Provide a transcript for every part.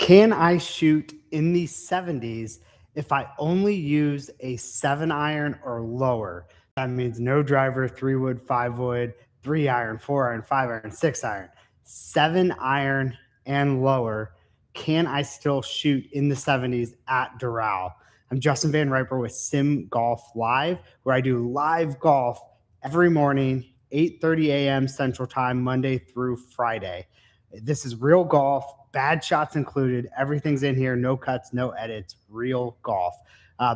Can I shoot in the 70s if I only use a 7 iron or lower? That means no driver, 3 wood, 5 wood, 3 iron, 4 iron, 5 iron, 6 iron, 7 iron and lower. Can I still shoot in the 70s at Doral? I'm Justin Van Riper with Sim Golf Live, where I do live golf every morning, 8:30 a.m. Central Time, Monday through Friday. This is real golf, bad shots included. Everything's in here, no cuts, no edits, real golf.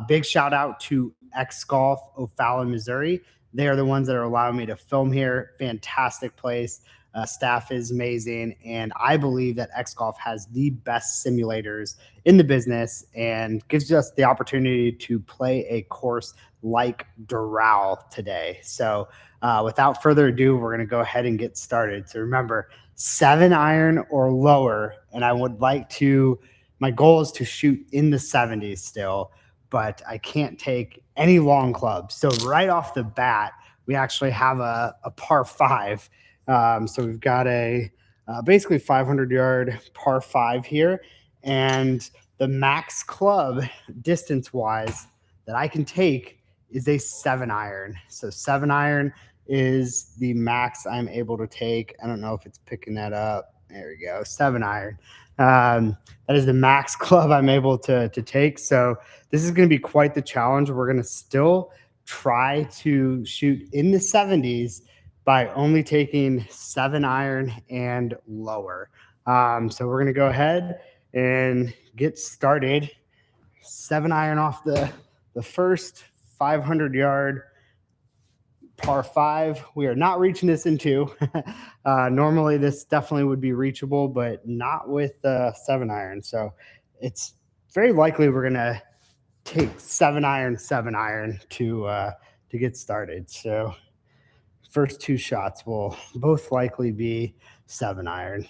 Big shout out to X Golf, O'Fallon, Missouri. They are the ones that are allowing me to film here. Fantastic place. Staff is amazing. And I believe that X Golf has the best simulators in the business and gives us the opportunity to play a course like Doral today. So without further ado, we're going to go ahead and get started. So remember, 7 iron or lower. And I would like to, my goal is to shoot in the 70s still, but I can't take any long clubs. So right off the bat, we actually have a par five. So we've got a basically 500-yard par five here. And the max club distance-wise that I can take is a 7 iron. So 7 iron is the max I'm able to take. I don't know if it's picking that up. There we go, 7 iron. That is the max club I'm able to take. So this is going to be quite the challenge. We're going to still try to shoot in the 70s by only taking 7 iron and lower. So we're going to go ahead and get started. 7 iron off the first 500-yard par five. We are not reaching this in two. Normally this definitely would be reachable, but not with 7 iron. So it's very likely we're going to take 7 iron to get started. So first two shots will both likely be 7 iron.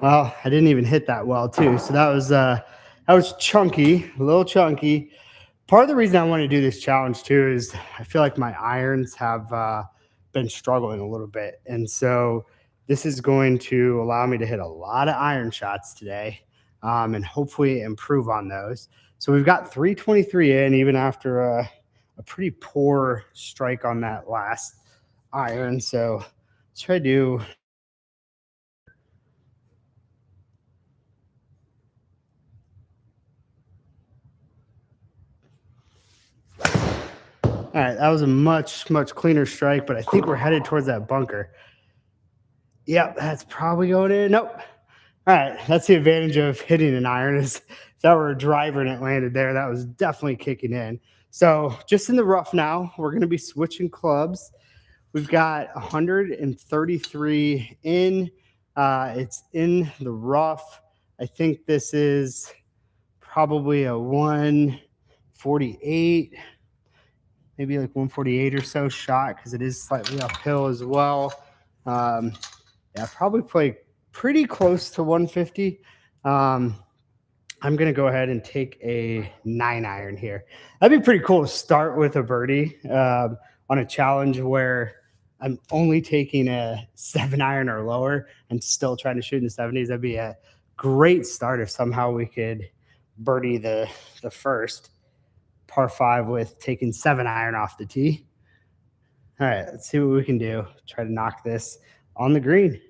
Well, I didn't even hit that well too. So that was chunky, a little chunky. Part of the reason I want to do this challenge too is I feel like my irons have been struggling a little bit. And so this is going to allow me to hit a lot of iron shots today and hopefully improve on those. So we've got 323 in even after a pretty poor strike on that last iron. So let's try to do all right, that was a much cleaner strike, but I think we're headed towards that bunker. Yep, that's probably going in. Nope. All right, that's the advantage of hitting an iron is if that were a driver and it landed there, that was definitely kicking in. So just in the rough now, we're going to be switching clubs. We've got 133 in. It's in the rough. I think this is probably a 148. Maybe like 148 or so shot because it is slightly uphill as well. Yeah, probably play pretty close to 150. I'm going to go ahead and take a 9 iron here. That'd be pretty cool to start with a birdie on a challenge where I'm only taking a 7 iron or lower and still trying to shoot in the 70s. That'd be a great start if somehow we could birdie the first par five with taking 7 iron off the tee. All right, let's see what we can do. Try to knock this on the green.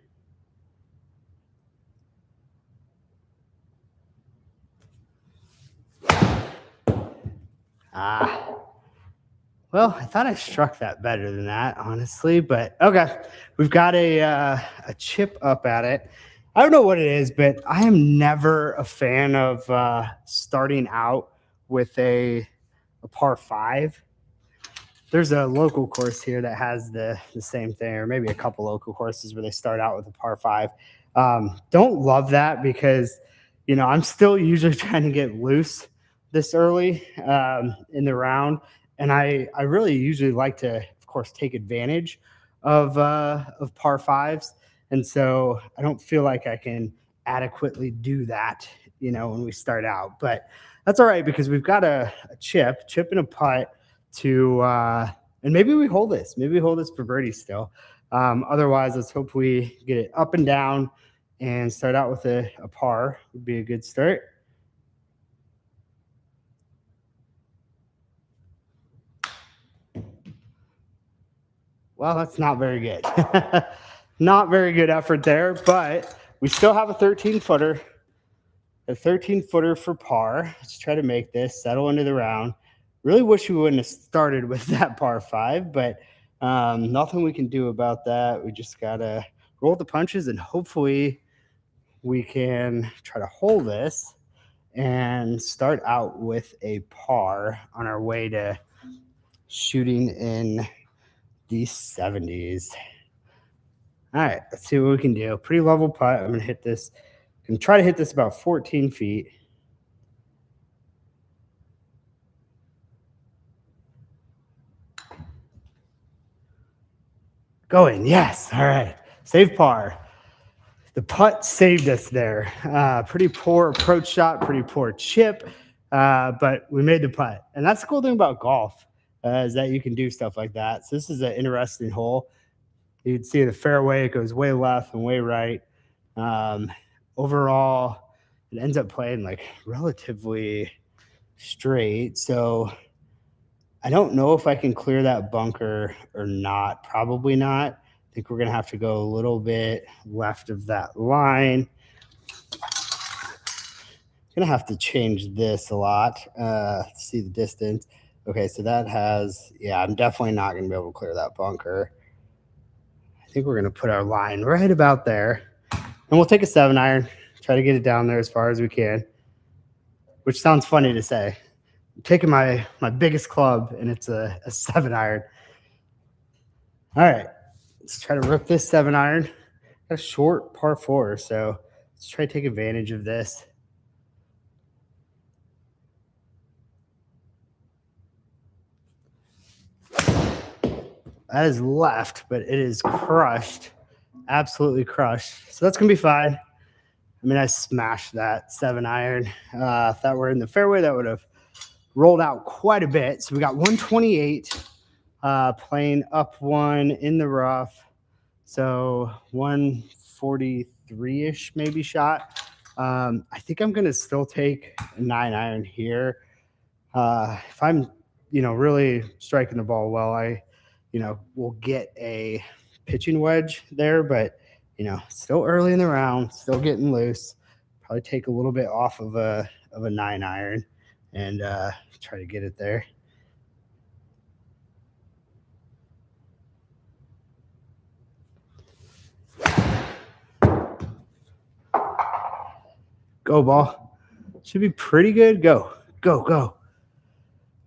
Well, I thought I struck that better than that, honestly, but okay. We've got a chip up at it. I don't know what it is, but I am never a fan of starting out with a par five. There's a local course here that has the same thing, or maybe a couple local courses where they start out with a par five. Don't love that because, you know, I'm still usually trying to get loose this early in the round. And I really usually like to, of course, take advantage of par fives. And so I don't feel like I can adequately do that, you know, when we start out. But that's all right because we've got a chip and a putt to And maybe we hold this. Maybe we hold this for birdie still. Otherwise, let's hope we get it up and down and start out with a par. Would be a good start. Well, that's not very good. Not very good effort there, but we still have a 13 footer. A 13 footer for par. Let's try to make this settle into the round. Really wish we wouldn't have started with that par five, but nothing we can do about that. We just got to roll the punches and hopefully we can try to hold this and start out with a par on our way to shooting in the 70s. All right, let's see what we can do. Pretty level putt. I'm going to hit this and try to hit this about 14 feet. Going, yes. All right, save par. The putt saved us there. Pretty poor approach shot, pretty poor chip, but we made the putt. And that's the cool thing about golf is that you can do stuff like that. So this is an interesting hole. You can see the fairway, it goes way left and way right. Overall, it ends up playing like relatively straight. So I don't know if I can clear that bunker or not. Probably not. I think we're going to have to go a little bit left of that line. Going to have to change this a lot. See the distance. Okay, so that has, yeah, I'm definitely not going to be able to clear that bunker. I think we're going to put our line right about there. And we'll take a 7-iron, try to get it down there as far as we can, which sounds funny to say. I'm taking my biggest club, and it's a 7-iron. All right, let's try to rip this 7-iron. Got a short par 4, so let's try to take advantage of this. That is left, but it is crushed. Absolutely crushed. So that's going to be fine. I mean, I smashed that 7-iron. If that were in the fairway, that would have rolled out quite a bit. So we got 128 playing up one in the rough. So 143-ish maybe shot. I think I'm going to still take a 9-iron here. If I'm, really striking the ball well, I will get a pitching wedge there, but still early in the round, still getting loose. Probably take a little bit off of a 9-iron and try to get it there. Go ball. Should be pretty good. Go. All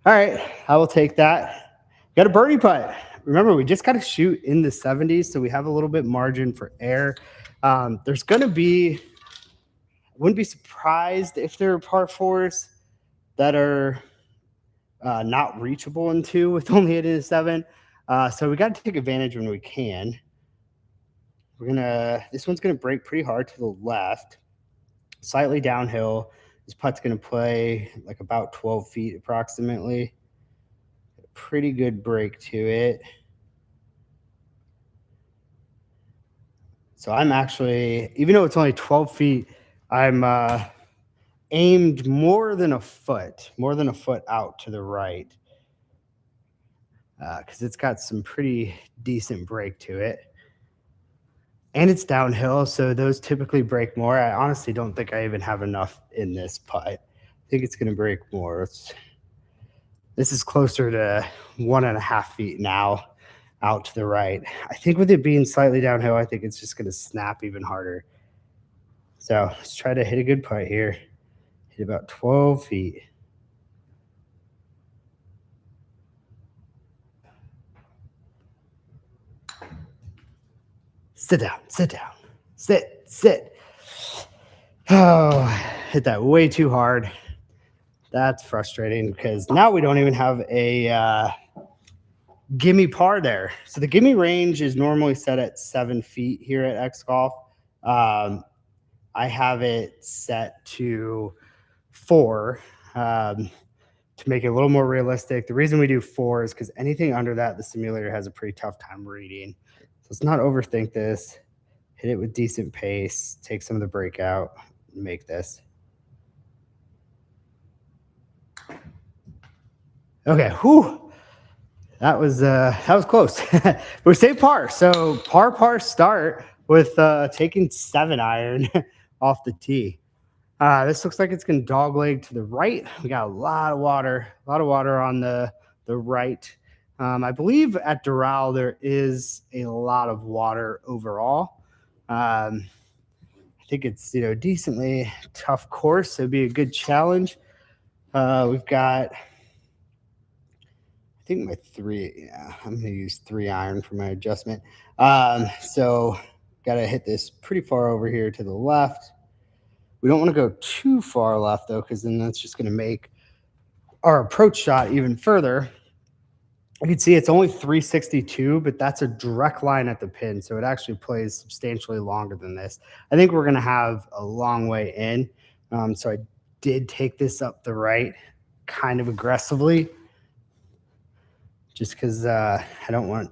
right, I will take that. Got a birdie putt. Remember, we just got to shoot in the 70s, so we have a little bit margin for error. There's going to be, I wouldn't be surprised if there are par 4s that are not reachable in 2 with only hitting a 7. So we got to take advantage when we can. This one's going to break pretty hard to the left, slightly downhill. This putt's going to play like about 12 feet approximately. Pretty good break to it. So I'm actually, even though it's only 12 feet, I'm aimed more than a foot out to the right because it's got some pretty decent break to it. And it's downhill, so those typically break more. I honestly don't think I even have enough in this putt. I think it's going to break more. This is closer to 1.5 feet now out to the right. I think with it being slightly downhill, I think it's just going to snap even harder. So let's try to hit a good putt here. Hit about 12 feet. Sit down. Sit. Oh, hit that way too hard. That's frustrating because now we don't even have a gimme par there. So the gimme range is normally set at 7 feet here at X Golf. I have it set to 4. to make it a little more realistic. The reason we do 4 is because anything under that, the simulator has a pretty tough time reading. So let's not overthink this. Hit it with decent pace, take some of the break out, and make this. Okay, whew. That was close. But we saved par. So par start with taking 7-iron off the tee. This looks like it's going to dogleg to the right. We got a lot of water on the right. I believe at Doral there is a lot of water overall. I think it's decently tough course. So it'd be a good challenge. We've got, I think my 3. Yeah, I'm going to use 3-iron for my adjustment. So got to hit this pretty far over here to the left. We don't want to go too far left, though, because then that's just going to make our approach shot even further. You can see it's only 362, but that's a direct line at the pin, so it actually plays substantially longer than this. I think we're going to have a long way in, so I did take this up the right kind of aggressively just because I don't want,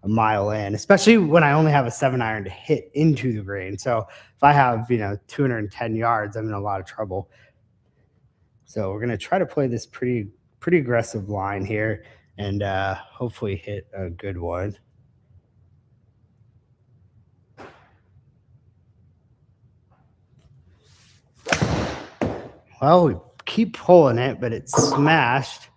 a mile in, especially when I only have a 7-iron to hit into the green. So if I have, 210 yards, I'm in a lot of trouble. So we're going to try to play this pretty aggressive line here and hopefully hit a good one. Well, we keep pulling it, but it's smashed.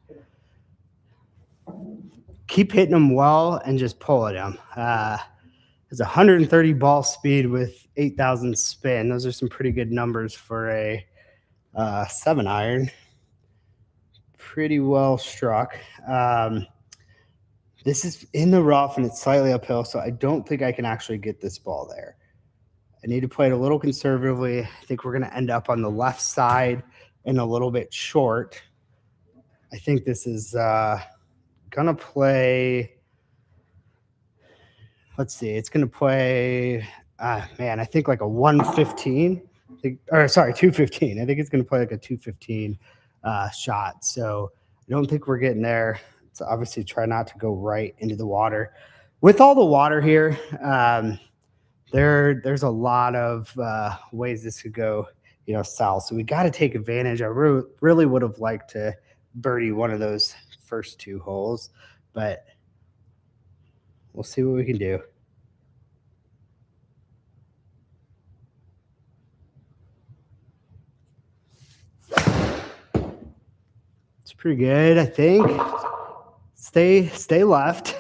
Keep hitting them well and just pulling them. There's 130 ball speed with 8,000 spin. Those are some pretty good numbers for a 7-iron. Pretty well struck. This is in the rough and it's slightly uphill, so I don't think I can actually get this ball there. I need to play it a little conservatively. I think we're going to end up on the left side and a little bit short. I think this is going to play, let's see, it's going to play, I think like a 115. 215. I think it's going to play like a 215 shot. So I don't think we're getting there. So obviously try not to go right into the water. With all the water here, there's a lot of ways this could go, south. So we got to take advantage. I really would have liked to birdie one of those first 2 holes, but we'll see what we can do. It's pretty good, I think. Stay left.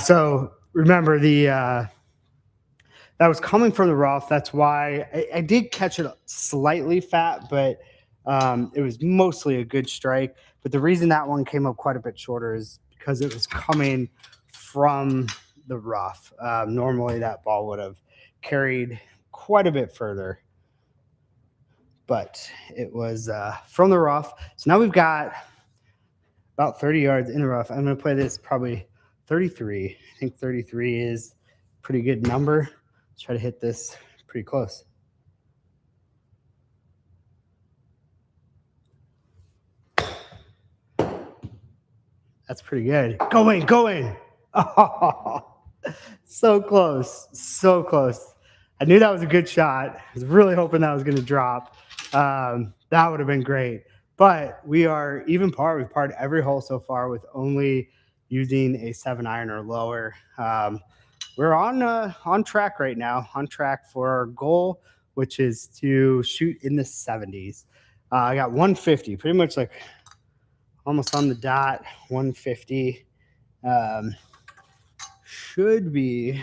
So remember that was coming from the rough. That's why I did catch it slightly fat, but it was mostly a good strike. But the reason that one came up quite a bit shorter is because it was coming from the rough. Normally that ball would have carried quite a bit further, but it was from the rough. So now we've got about 30 yards in the rough. I'm going to play this probably 33. I think 33 is a pretty good number. Let's try to hit this pretty close. That's pretty good. Go in. Oh, so close. I knew that was a good shot. I was really hoping that was going to drop. That would have been great. But we are even par. We've parred every hole so far with only using a 7-iron or lower. We're on track right now, on track for our goal, which is to shoot in the 70s. I got 150, pretty much like almost on the dot, 150. Should be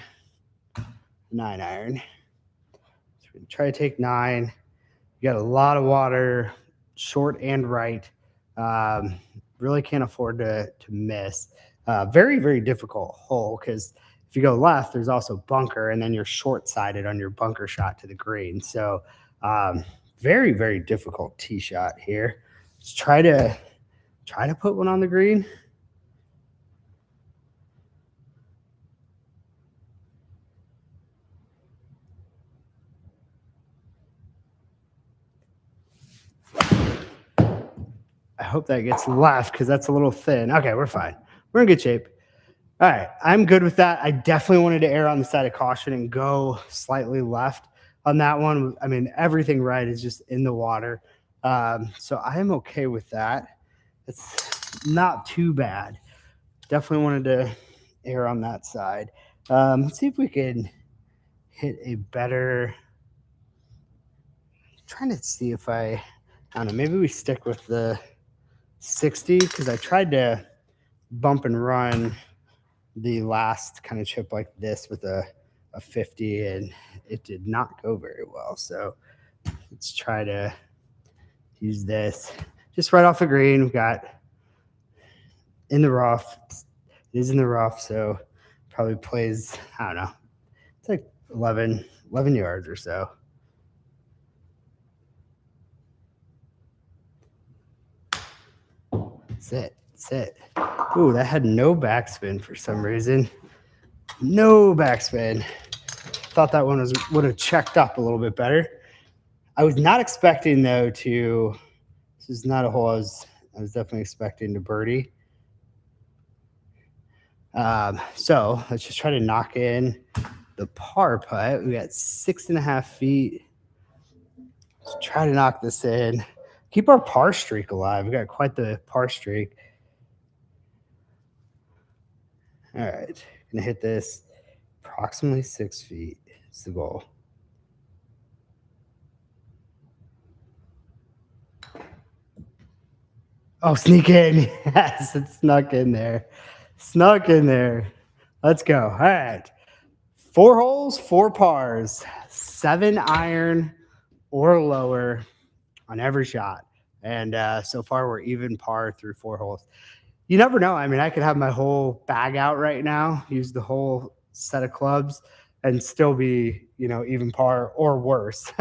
9-iron. So we try to take 9. You got a lot of water, short and right. Really can't afford to miss. Very, very difficult hole because if you go left, there's also bunker, and then you're short-sided on your bunker shot to the green. So very, very difficult tee shot here. Let's try to put one on the green. I hope that gets left because that's a little thin. Okay, we're fine. We're in good shape. All right, I'm good with that. I definitely wanted to err on the side of caution and go slightly left on that one. I mean, everything right is just in the water. So I am okay with that. It's not too bad. Definitely wanted to err on that side. Let's see if we can hit a better. Trying to see if I don't know, maybe we stick with the 60 because I tried to bump and run the last kind of chip like this with a 50 and it did not go very well. So let's try to use this just right off the green. We've got in the rough. It is in the rough, so probably plays, I don't know, it's like 11 yards or so. That's it. Ooh, that had no backspin for some reason. No backspin. Thought that one would have checked up a little bit better. I was not expecting though this is not a hole I was definitely expecting to birdie. So let's just try to knock in the par putt. We got 6.5 feet. Let's try to knock this in. Keep our par streak alive. We got quite the par streak. All right, gonna hit this approximately 6 feet. It's the goal. Oh, sneak in. Yes, it snuck in there. Snuck in there. Let's go. All right. 4 holes, 4 pars, 7 iron or lower on every shot. And so far, we're even par through 4 holes. You never know. I mean, I could have my whole bag out right now, use the whole set of clubs, and still be, even par or worse.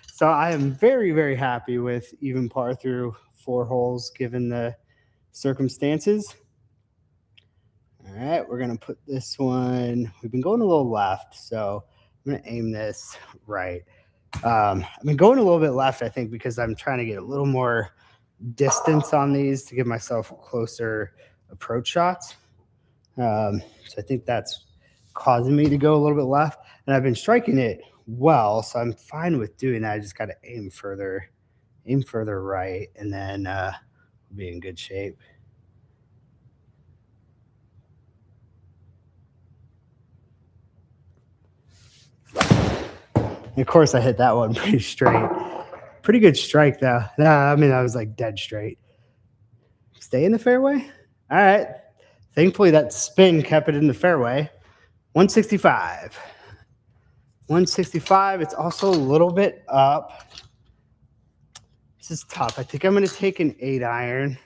So I am very, very happy with even par through 4 holes given the circumstances. All right, we're going to put this one. We've been going a little left, so I'm going to aim this right. I've been going a little bit left, I think, because I'm trying to get a little more distance on these to give myself closer approach shots. So I think that's causing me to go a little bit left, and I've been striking it well, so I'm fine with doing that. I just got to aim further right, and then we'll be in good shape. And of course, I hit that one pretty straight. Pretty good strike, though. I mean, I was like dead straight. Stay in the fairway? All right. Thankfully, that spin kept it in the fairway. 165. 165. It's also a little bit up. This is tough. I think I'm going to take an 8 iron.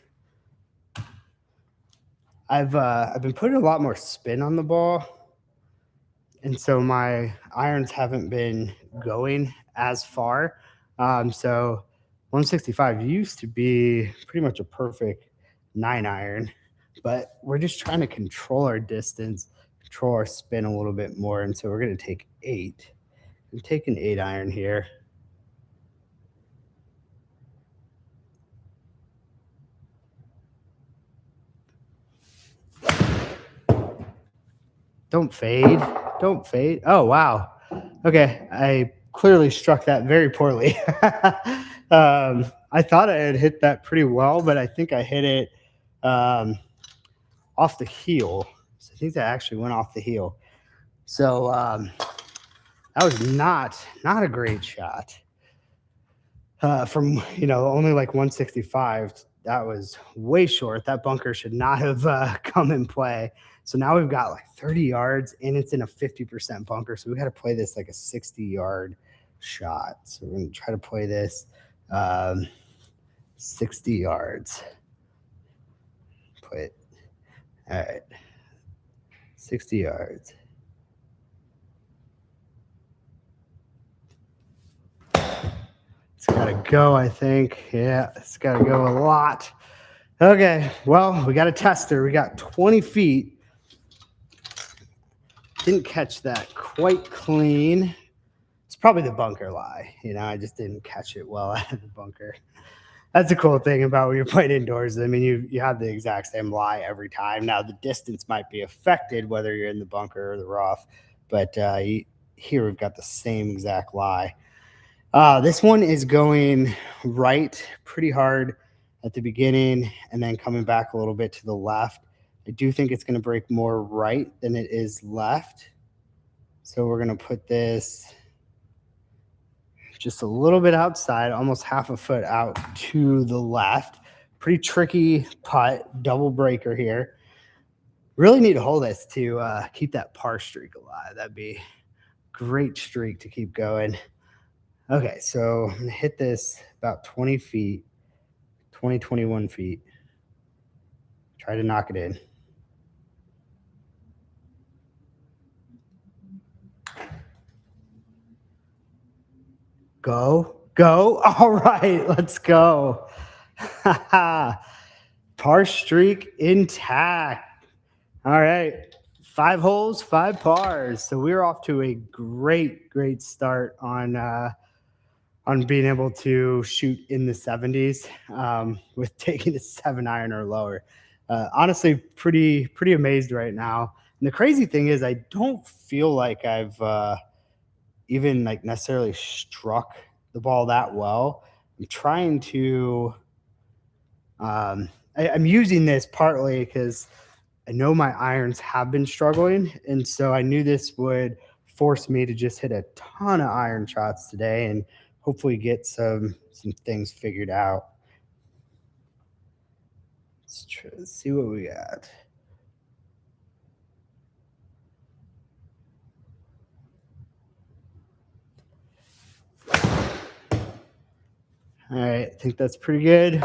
I've been putting a lot more spin on the ball, and so my irons haven't been going as far. So 165 used to be pretty much a perfect 9 iron, but we're just trying to control our distance, control our spin a little bit more, and so we're going to take 8. I'm taking 8 iron here. Don't fade. Don't fade. Oh, wow. Okay. I clearly struck that very poorly. I thought I had hit that pretty well, but I think I hit it off the heel. So I think that actually went off the heel. So that was not a great shot. From, only like 165, that was way short. That bunker should not have come in play. So now we've got like 30 yards and it's in a 50% bunker. So we got to play this like a 60-yard shot. So we're going to try to play this 60 yards. Play it. All right. 60 yards. It's got to go, I think. Yeah, it's got to go a lot. Okay, well, we got a tester. We got 20 feet. Didn't catch that quite clean. It's probably the bunker lie. I just didn't catch it well out of the bunker. That's the cool thing about when you're playing indoors. I mean, you have the exact same lie every time. Now the distance might be affected whether you're in the bunker or the rough, but here we've got the same exact lie. This one is going right pretty hard at the beginning and then coming back a little bit to the left. I do think it's going to break more right than it is left. So we're going to put this just a little bit outside, almost half a foot out to the left. Pretty tricky putt, double breaker here. Really need to hold this to keep that par streak alive. That'd be a great streak to keep going. Okay, so I'm going to hit this about 20 feet, 20, 21 feet. Try to knock it in. Go, go. All right, let's go. Par streak intact. All right, 5 holes, 5 pars. So we're off to a great start on being able to shoot in the 70s with taking a 7-iron or lower. Honestly, pretty amazed right now. And the crazy thing is, I don't feel like I've even like necessarily struck the ball that well. I'm trying to. I'm using this partly because I know my irons have been struggling, and so I knew this would force me to just hit a ton of iron shots today and hopefully get some things figured out. Let's see what we got. All right, I think that's pretty good.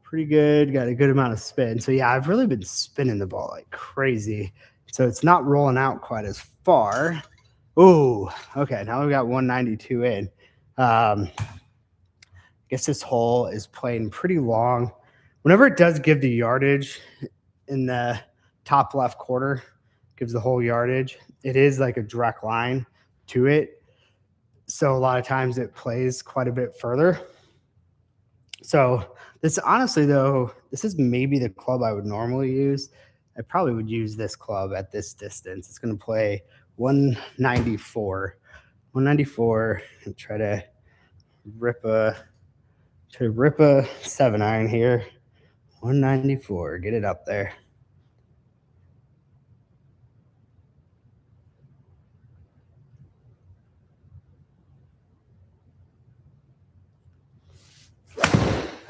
Pretty good. Got a good amount of spin. So yeah, I've really been spinning the ball like crazy. So it's not rolling out quite as far. Oh, okay. Now we've got 192 in. Guess this hole is playing pretty long. Whenever it does give the yardage in the top left quarter, gives the whole yardage, it is like a direct line to it. So a lot of times it plays quite a bit further. So this honestly though, this is maybe the club I would normally use. I probably would use this club at this distance. It's going to play 194. 194 and try to rip a 7-iron here. 194, get it up there.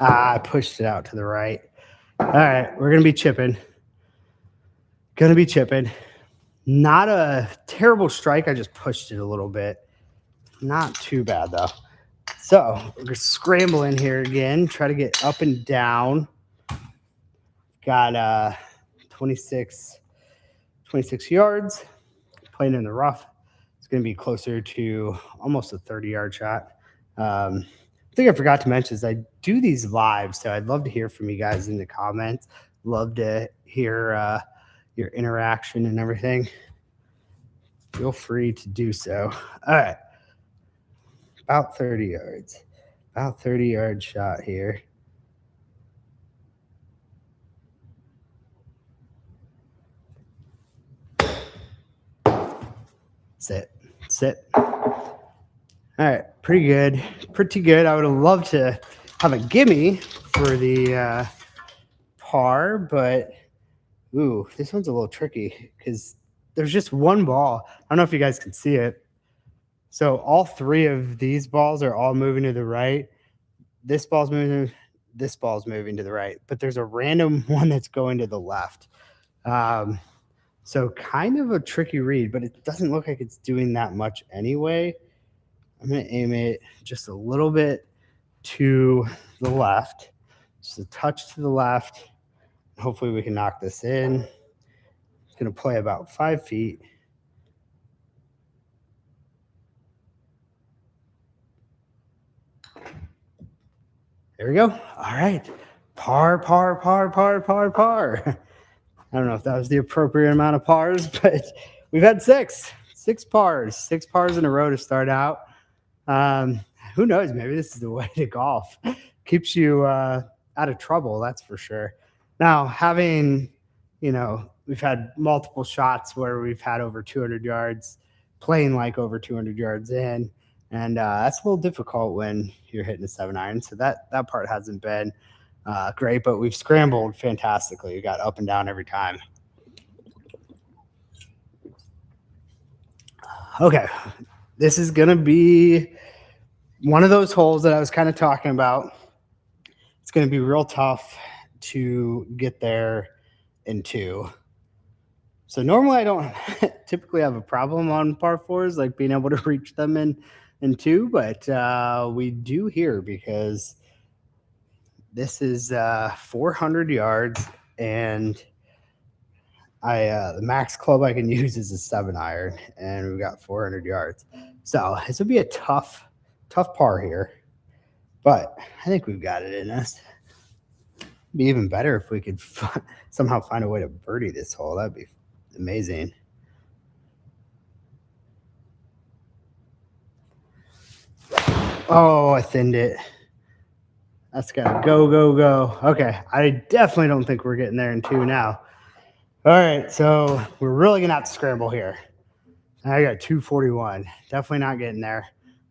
I pushed it out to the right. All right, we're going to be chipping. Not a terrible strike. I just pushed it a little bit. Not too bad, though. So we're going to scramble in here again, try to get up and down. Got 26 yards. Playing in the rough. It's going to be closer to almost a 30-yard shot. I think I forgot to mention is I do these live, so I'd love to hear from you guys in the comments. Love to hear your interaction and everything. Feel free to do so. All right. About 30 yards. About 30-yard shot here. Sit. All right, pretty good. I would have loved to have a gimme for the par, but ooh, this one's a little tricky because there's just one ball. I don't know if you guys can see it. So all 3 of these balls are all moving to the right. This ball's moving to the right, but there's a random one that's going to the left. So kind of a tricky read, but it doesn't look like it's doing that much anyway. I'm going to aim it just a little bit to the left, just a touch to the left. Hopefully we can knock this in. It's going to play about 5 feet. There we go. All right. Par. I don't know if that was the appropriate amount of pars, but we've had 6 pars in a row to start out. Who knows? Maybe this is the way to golf. keeps you out of trouble, that's for sure. Now, we've had multiple shots where we've had over 200 yards, playing like over 200 yards in, and that's a little difficult when you're hitting a 7 iron. So that part hasn't been great, but we've scrambled fantastically. We got up and down every time. Okay, this is gonna be one of those holes that I was kind of talking about. It's going to be real tough to get there in two. So normally I don't typically have a problem on par fours, like being able to reach them in two, but we do here because this is 400 yards, and the max club I can use is a 7 iron, and we've got 400 yards. So this would be a tough par here, but I think we've got it in us. It'd be even better if we could somehow find a way to birdie this hole. That'd be amazing. Oh, I thinned it. That's gotta go. Okay, I definitely don't think we're getting there in two now. All right, so we're really gonna have to scramble here. I got 241. Definitely not getting there.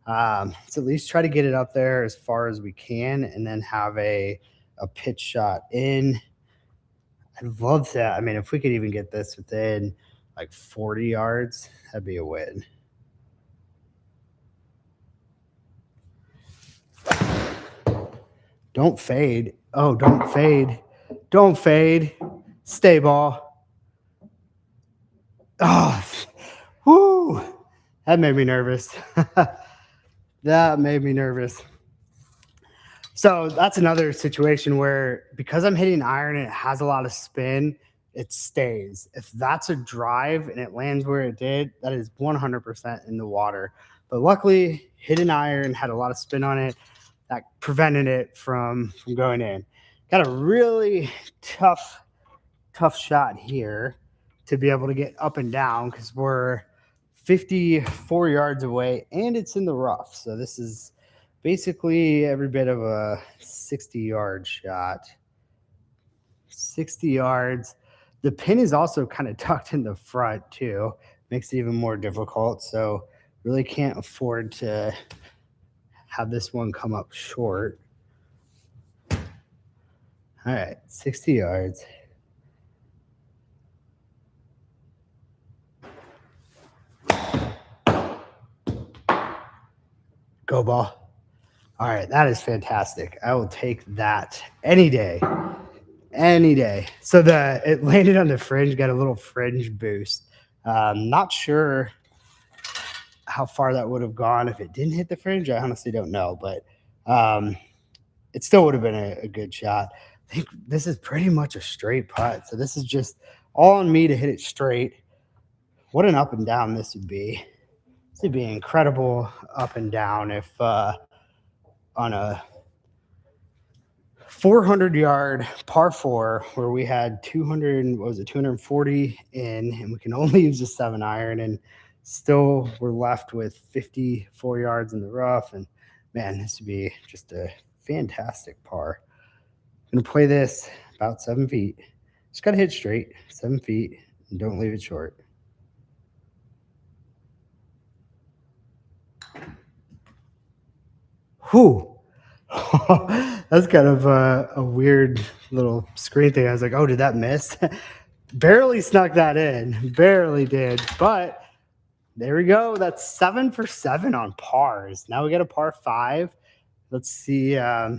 Let's at least try to get it up there as far as we can, and then have a pitch shot in. I'd love that. I mean, if we could even get this within like 40 yards, that'd be a win. Don't fade. Oh, don't fade. Don't fade. Stay ball. Oh, whoo. That made me nervous. That made me nervous. So that's another situation where, because I'm hitting iron and it has a lot of spin, it stays. If that's a drive and it lands where it did, that is 100% in the water. But luckily, hitting iron had a lot of spin on it that prevented it from going in. Got a really tough shot here to be able to get up and down, because we're 54 yards away and it's in the rough. So this is basically every bit of a 60-yard shot. 60 yards. The pin is also kind of tucked in the front too. Makes it even more difficult. So really can't afford to have this one come up short. All right, 60 yards. Go ball. All right, that is fantastic. I will take that any day. Any day. So it landed on the fringe, got a little fringe boost. Not sure how far that would have gone if it didn't hit the fringe. I honestly don't know, but it still would have been a good shot. I think this is pretty much a straight putt. So this is just all on me to hit it straight. What an up and down this would be. This would be an incredible up and down if on a 400-yard par four where we had 240 in, and we can only use a 7 iron, and still we're left with 54 yards in the rough. And man, this would be just a fantastic par. I'm gonna play this about 7 feet. Just gotta hit straight, 7 feet, and don't leave it short. Whew. That's kind of a weird little screen thing. I was like, oh, did that miss? Barely snuck that in. Barely did. But there we go. That's 7 for 7 on pars. Now we got a par 5. Let's see I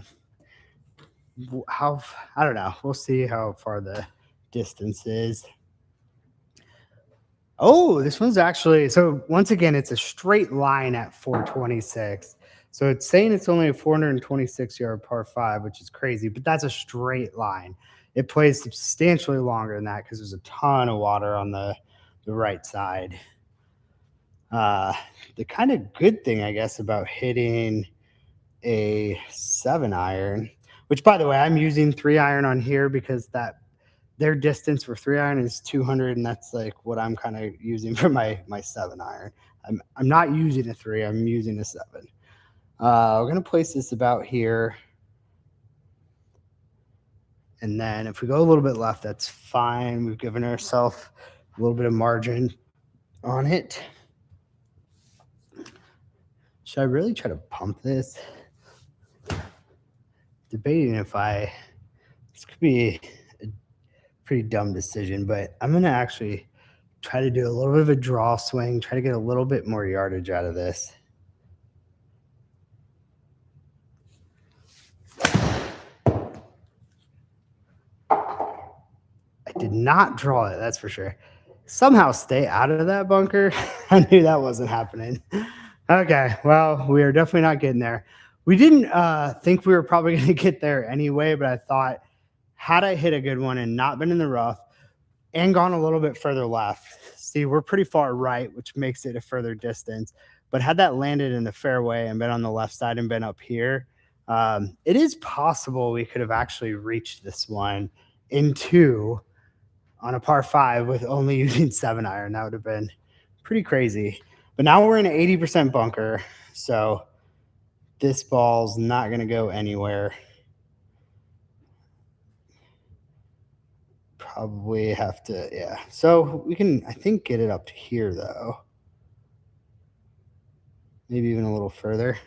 don't know. We'll see how far the distance is. Oh, this one's actually, so once again, it's a straight line at 426. So it's saying it's only a 426-yard par 5, which is crazy, but that's a straight line. It plays substantially longer than that because there's a ton of water on the right side. The kind of good thing, I guess, about hitting a 7-iron, which, by the way, I'm using 3-iron on here because their distance for 3-iron is 200, and that's like what I'm kind of using for my 7-iron. I'm not using a 3, I'm using a 7. We're gonna place this about here. And then if we go a little bit left, that's fine. We've given ourselves a little bit of margin on it. Should I really try to pump this? Debating if this could be a pretty dumb decision, but I'm going to actually try to do a little bit of a draw swing, try to get a little bit more yardage out of this. I did not draw it, that's for sure. Somehow stay out of that bunker. I knew that wasn't happening. Okay, well, we are definitely not getting there. We didn't think we were probably going to get there anyway, but I thought had I hit a good one and not been in the rough and gone a little bit further left, see, we're pretty far right, which makes it a further distance. But had that landed in the fairway and been on the left side and been up here, it is possible we could have actually reached this one in two on a par 5 with only using 7-iron. That would have been pretty crazy. But now we're in an 80% bunker, so this ball's not going to go anywhere. Probably have to, yeah. So we can, I think, get it up to here, though. Maybe even a little further.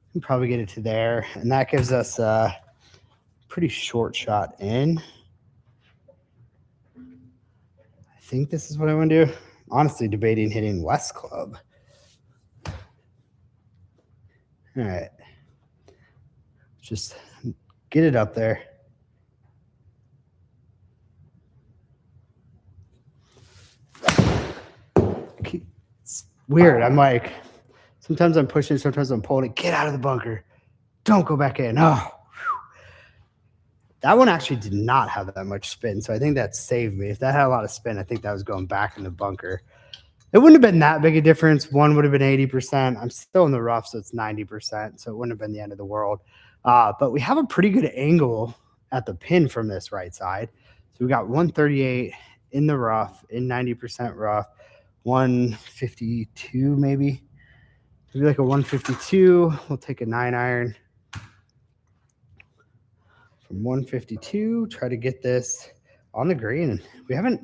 We can probably get it to there, and that gives us a pretty short shot in. I think this is what I want to do. Honestly, debating hitting West Club. All right. Just get it up there. It's weird. I'm like, sometimes I'm pushing, sometimes I'm pulling it. Get out of the bunker. Don't go back in. Oh, that one actually did not have that much spin, so I think that saved me. If that had a lot of spin, I think that was going back in the bunker. It wouldn't have been that big a difference. One would have been 80%. I'm still in the rough, so it's 90%, so it wouldn't have been the end of the world. But we have a pretty good angle at the pin from this right side. So we got 138 in the rough, in 90% rough, 152 maybe. Maybe like a 152. We'll take a 9-iron. From 152, try to get this on the green. I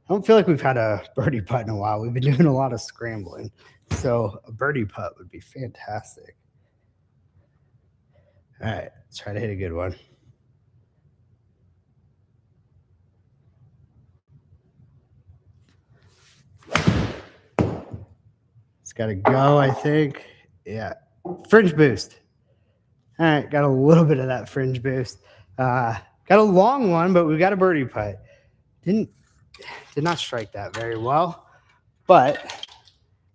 don't feel like we've had a birdie putt in a while. We've been doing a lot of scrambling. So a birdie putt would be fantastic. All right, let's try to hit a good one. It's got to go, I think. Yeah, fringe boost. All right, got a little bit of that fringe boost. Got a long one, but we got a birdie putt. Did not strike that very well, but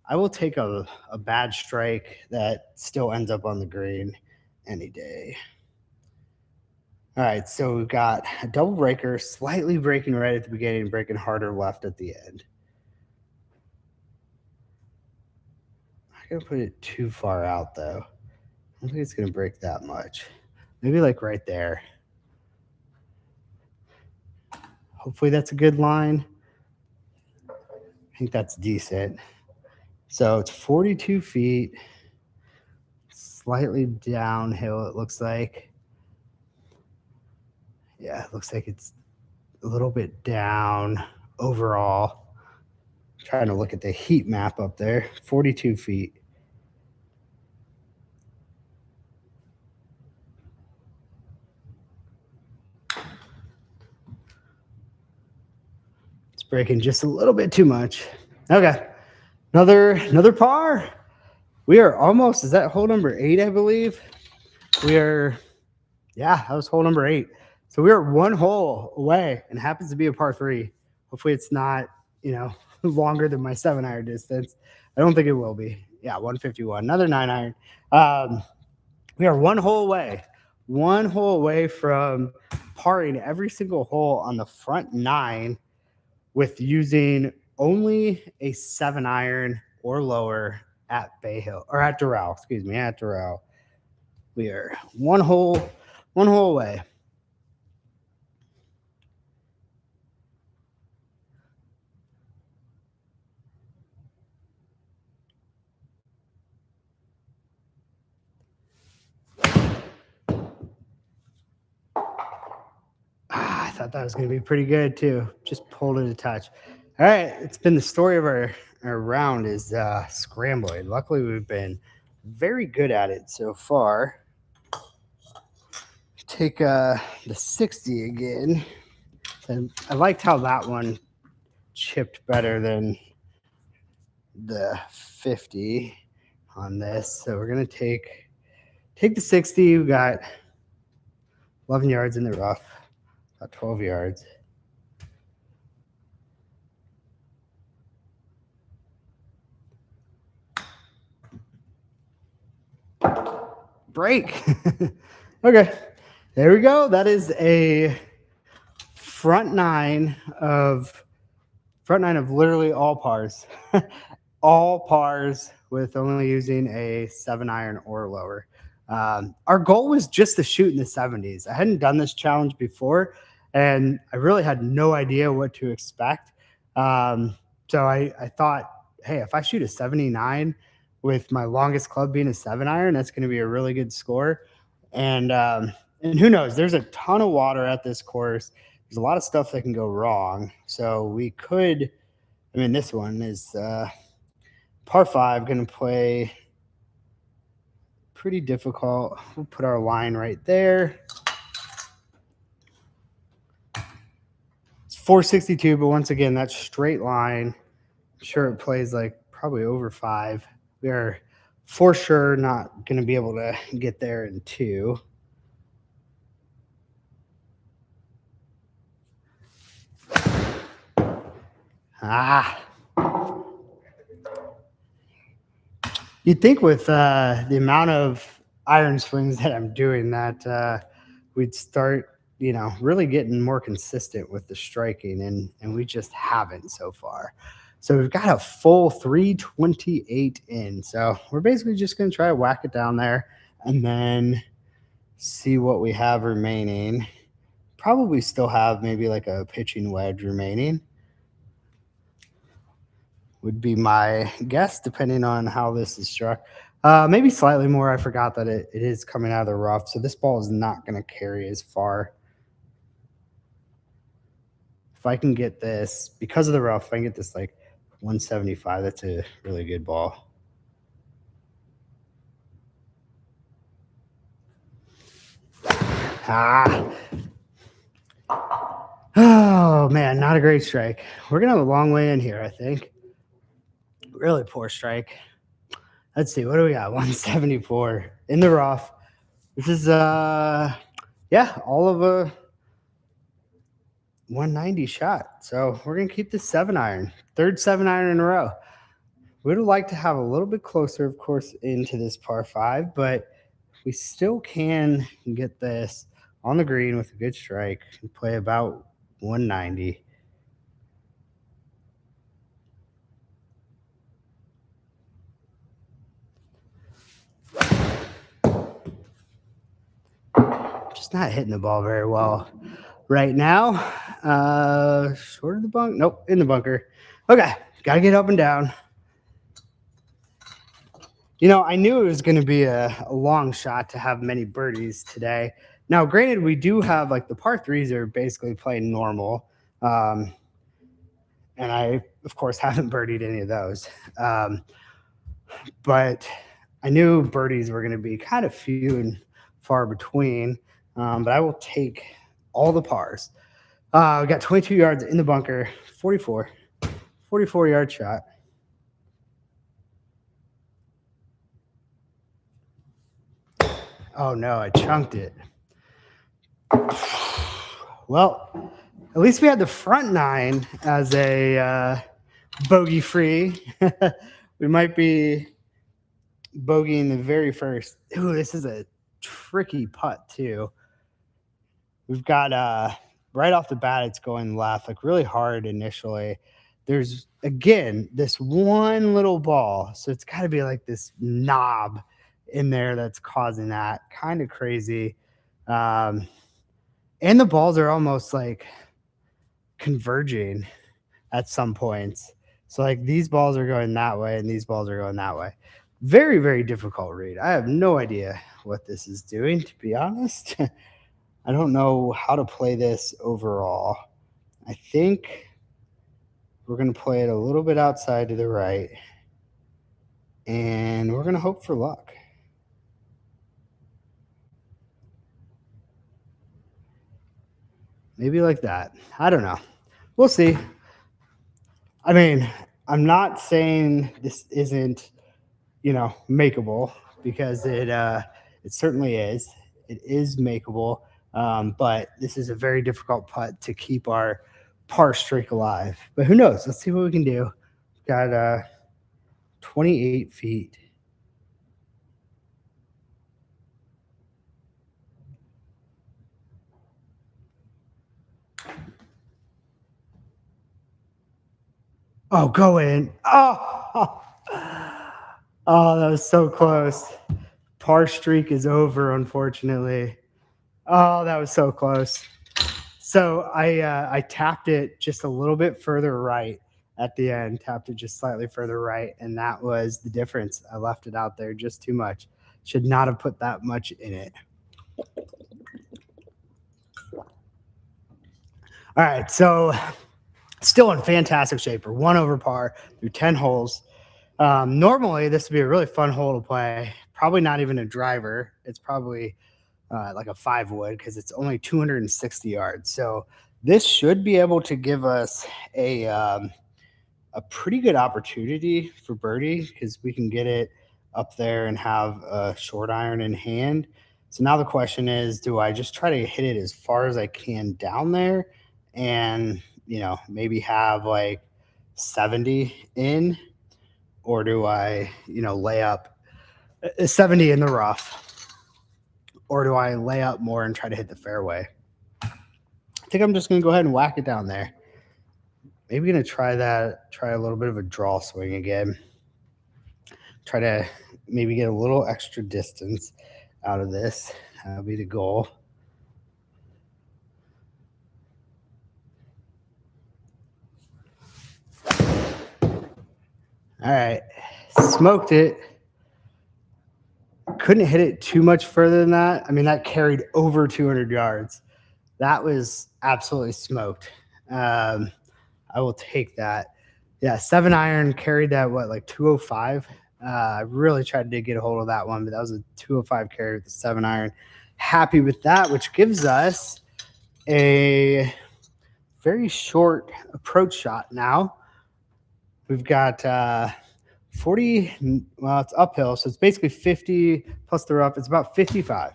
I will take a bad strike that still ends up on the green any day. All right, so we've got a double breaker, slightly breaking right at the beginning, breaking harder left at the end. I'm not going to put it too far out, though. I don't think it's going to break that much. Maybe like right there. Hopefully that's a good line. I think that's decent. So it's 42 feet, slightly downhill, it looks like. Yeah, it looks like it's a little bit down overall. I'm trying to look at the heat map up there, 42 feet. It's breaking just a little bit too much. Okay, another par. We are almost, is that hole number 8, I believe? Yeah, that was hole number 8. So we're one hole away and happens to be a par 3. Hopefully it's not, longer than my 7-iron distance. I don't think it will be. Yeah, 151, another 9-iron. We are one hole away from parring every single hole on the front 9 with using only a 7-iron or lower at Bay Hill, or at Doral, at Doral. We are one hole away. thought that was going to be pretty good too. Just pulled it a touch. All right, it's been the story of our round is scrambling. Luckily, we've been very good at it so far. Take the 60 again. And I liked how that one chipped better than the 50 on this. So we're going to take the 60. We got 11 yards in the rough, about 12 yards. Break. Okay, there we go. That is a front nine of literally all pars. All pars with only using a 7-iron or lower. Our goal was just to shoot in the 70s. I hadn't done this challenge before, and I really had no idea what to expect. So I thought, hey, if I shoot a 79 with my longest club being a 7-iron, that's going to be a really good score. And who knows? There's a ton of water at this course. There's a lot of stuff that can go wrong. So we could, I mean, this one is par 5, going to play pretty difficult. We'll put our line right there. It's 462, but once again, that straight line, I'm sure it plays like probably over 5. We are for sure not going to be able to get there in 2. You'd think with the amount of iron swings that I'm doing that we'd start, really getting more consistent with the striking, and we just haven't so far. So we've got a full 328 in. So we're basically just going to try to whack it down there and then see what we have remaining. Probably still have maybe like a pitching wedge remaining. Would be my guess, depending on how this is struck. Maybe slightly more. I forgot that it is coming out of the rough, so this ball is not going to carry as far. If I can get this, because of the rough, if I can get this like 175, that's a really good ball. Oh, man, not a great strike. We're going to have a long way in here, I think. Really poor strike. Let's see, what do we got? 174 in the rough. This is all of a 190 shot. So we're gonna keep this 7-iron, third 7-iron in a row. Would have liked to have a little bit closer, of course, into this par 5, but we still can get this on the green with a good strike and play about 190. Just not hitting the ball very well right now. Short of the bunk. Nope, in the bunker. Okay, got to get up and down. I knew it was going to be a long shot to have many birdies today. Now, granted, we do have like the par 3s are basically playing normal. And I, of course, haven't birdied any of those. But I knew birdies were going to be kind of few and far between. But I will take all the pars. We got 22 yards in the bunker, 44-yard shot. Oh, no, I chunked it. Well, at least we had the front 9 as a bogey-free. We might be bogeying the very first. Ooh, this is a tricky putt, too. We've got right off the bat, it's going left, like really hard initially. There's, again, this one little ball. So it's got to be like this knob in there that's causing that. Kind of crazy. And the balls are almost like converging at some points. So like these balls are going that way and these balls are going that way. Very, very difficult read. I have no idea what this is doing, to be honest. I don't know how to play this overall. I think we're going to play it a little bit outside to the right, and we're going to hope for luck. Maybe like that. I don't know. We'll see. I mean, I'm not saying this isn't, makeable, because it certainly is. It is makeable. But this is a very difficult putt to keep our par streak alive. But who knows? Let's see what we can do. Got 28 feet. Oh, go in. Oh, oh, that was so close. Par streak is over, unfortunately. Oh, that was so close. So I tapped it just a little bit further right at the end, tapped it just slightly further right, and that was the difference. I left it out there just too much. Should not have put that much in it. All right, so still in fantastic shape. We're 1 over par through 10 holes. Normally, this would be a really fun hole to play. Probably not even a driver. It's probably like a 5 wood, because it's only 260 yards. So this should be able to give us a pretty good opportunity for birdie, because we can get it up there and have a short iron in hand. So now the question is, do I just try to hit it as far as I can down there and, maybe have like 70 in, or do I, lay up 70 in the rough, or do I lay up more and try to hit the fairway? I think I'm just going to go ahead and whack it down there. Maybe going to try a little bit of a draw swing again. Try to maybe get a little extra distance out of this. That'll be the goal. All right. Smoked it. Couldn't hit it too much further than that. I mean, that carried over 200 yards. That was absolutely smoked. I will take that. Yeah, 7 iron carried that, like 205? I really tried to get a hold of that one, but that was a 205 carry with the 7 iron. Happy with that, which gives us a very short approach shot now. We've got 40, well, it's uphill, so it's basically 50 plus the rough. It's about 55.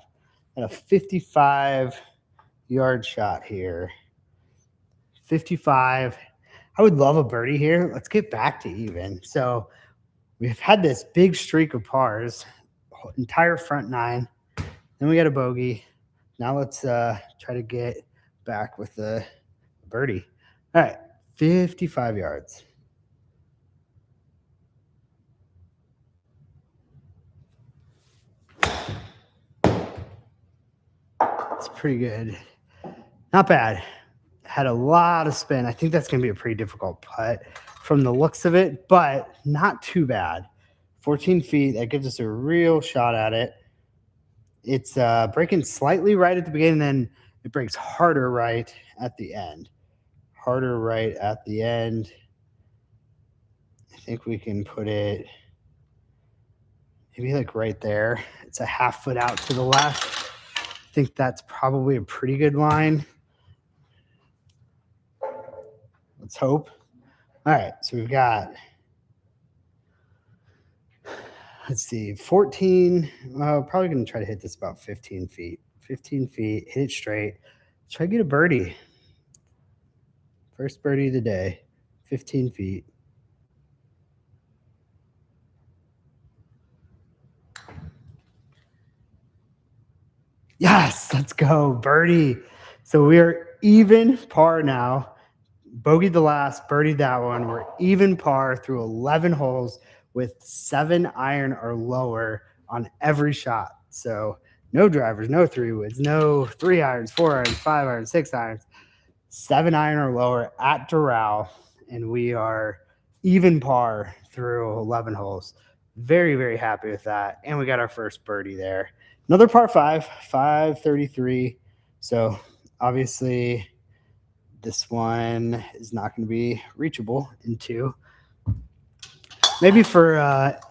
And a 55-yard shot here. 55. I would love a birdie here. Let's get back to even. So we've had this big streak of pars, entire front 9. Then we got a bogey. Now let's try to get back with the birdie. All right, 55 yards. It's pretty good. Not bad. Had a lot of spin. I think that's going to be a pretty difficult putt from the looks of it, but not too bad. 14 feet. That gives us a real shot at it. It's breaking slightly right at the beginning, then it breaks harder right at the end. Harder right at the end. I think we can put it maybe like right there. It's a half foot out to the left. I think that's probably a pretty good line. Let's hope. All right, so we've got, let's see, 14. Probably going to try to hit this about 15 feet. 15 feet, hit it straight. Try to get a birdie. First birdie of the day, 15 feet. Yes, let's go, birdie. So we are even par now. Bogeyed the last, birdied that one. We're even par through 11 holes with 7 iron or lower on every shot. So no drivers, no 3 woods, no 3 irons, 4 irons, 5 irons, 6 irons, 7 iron or lower at Doral. And we are even par through 11 holes. Very, very happy with that. And we got our first birdie there. Another par 5, 533. So obviously this one is not going to be reachable in 2. Maybe for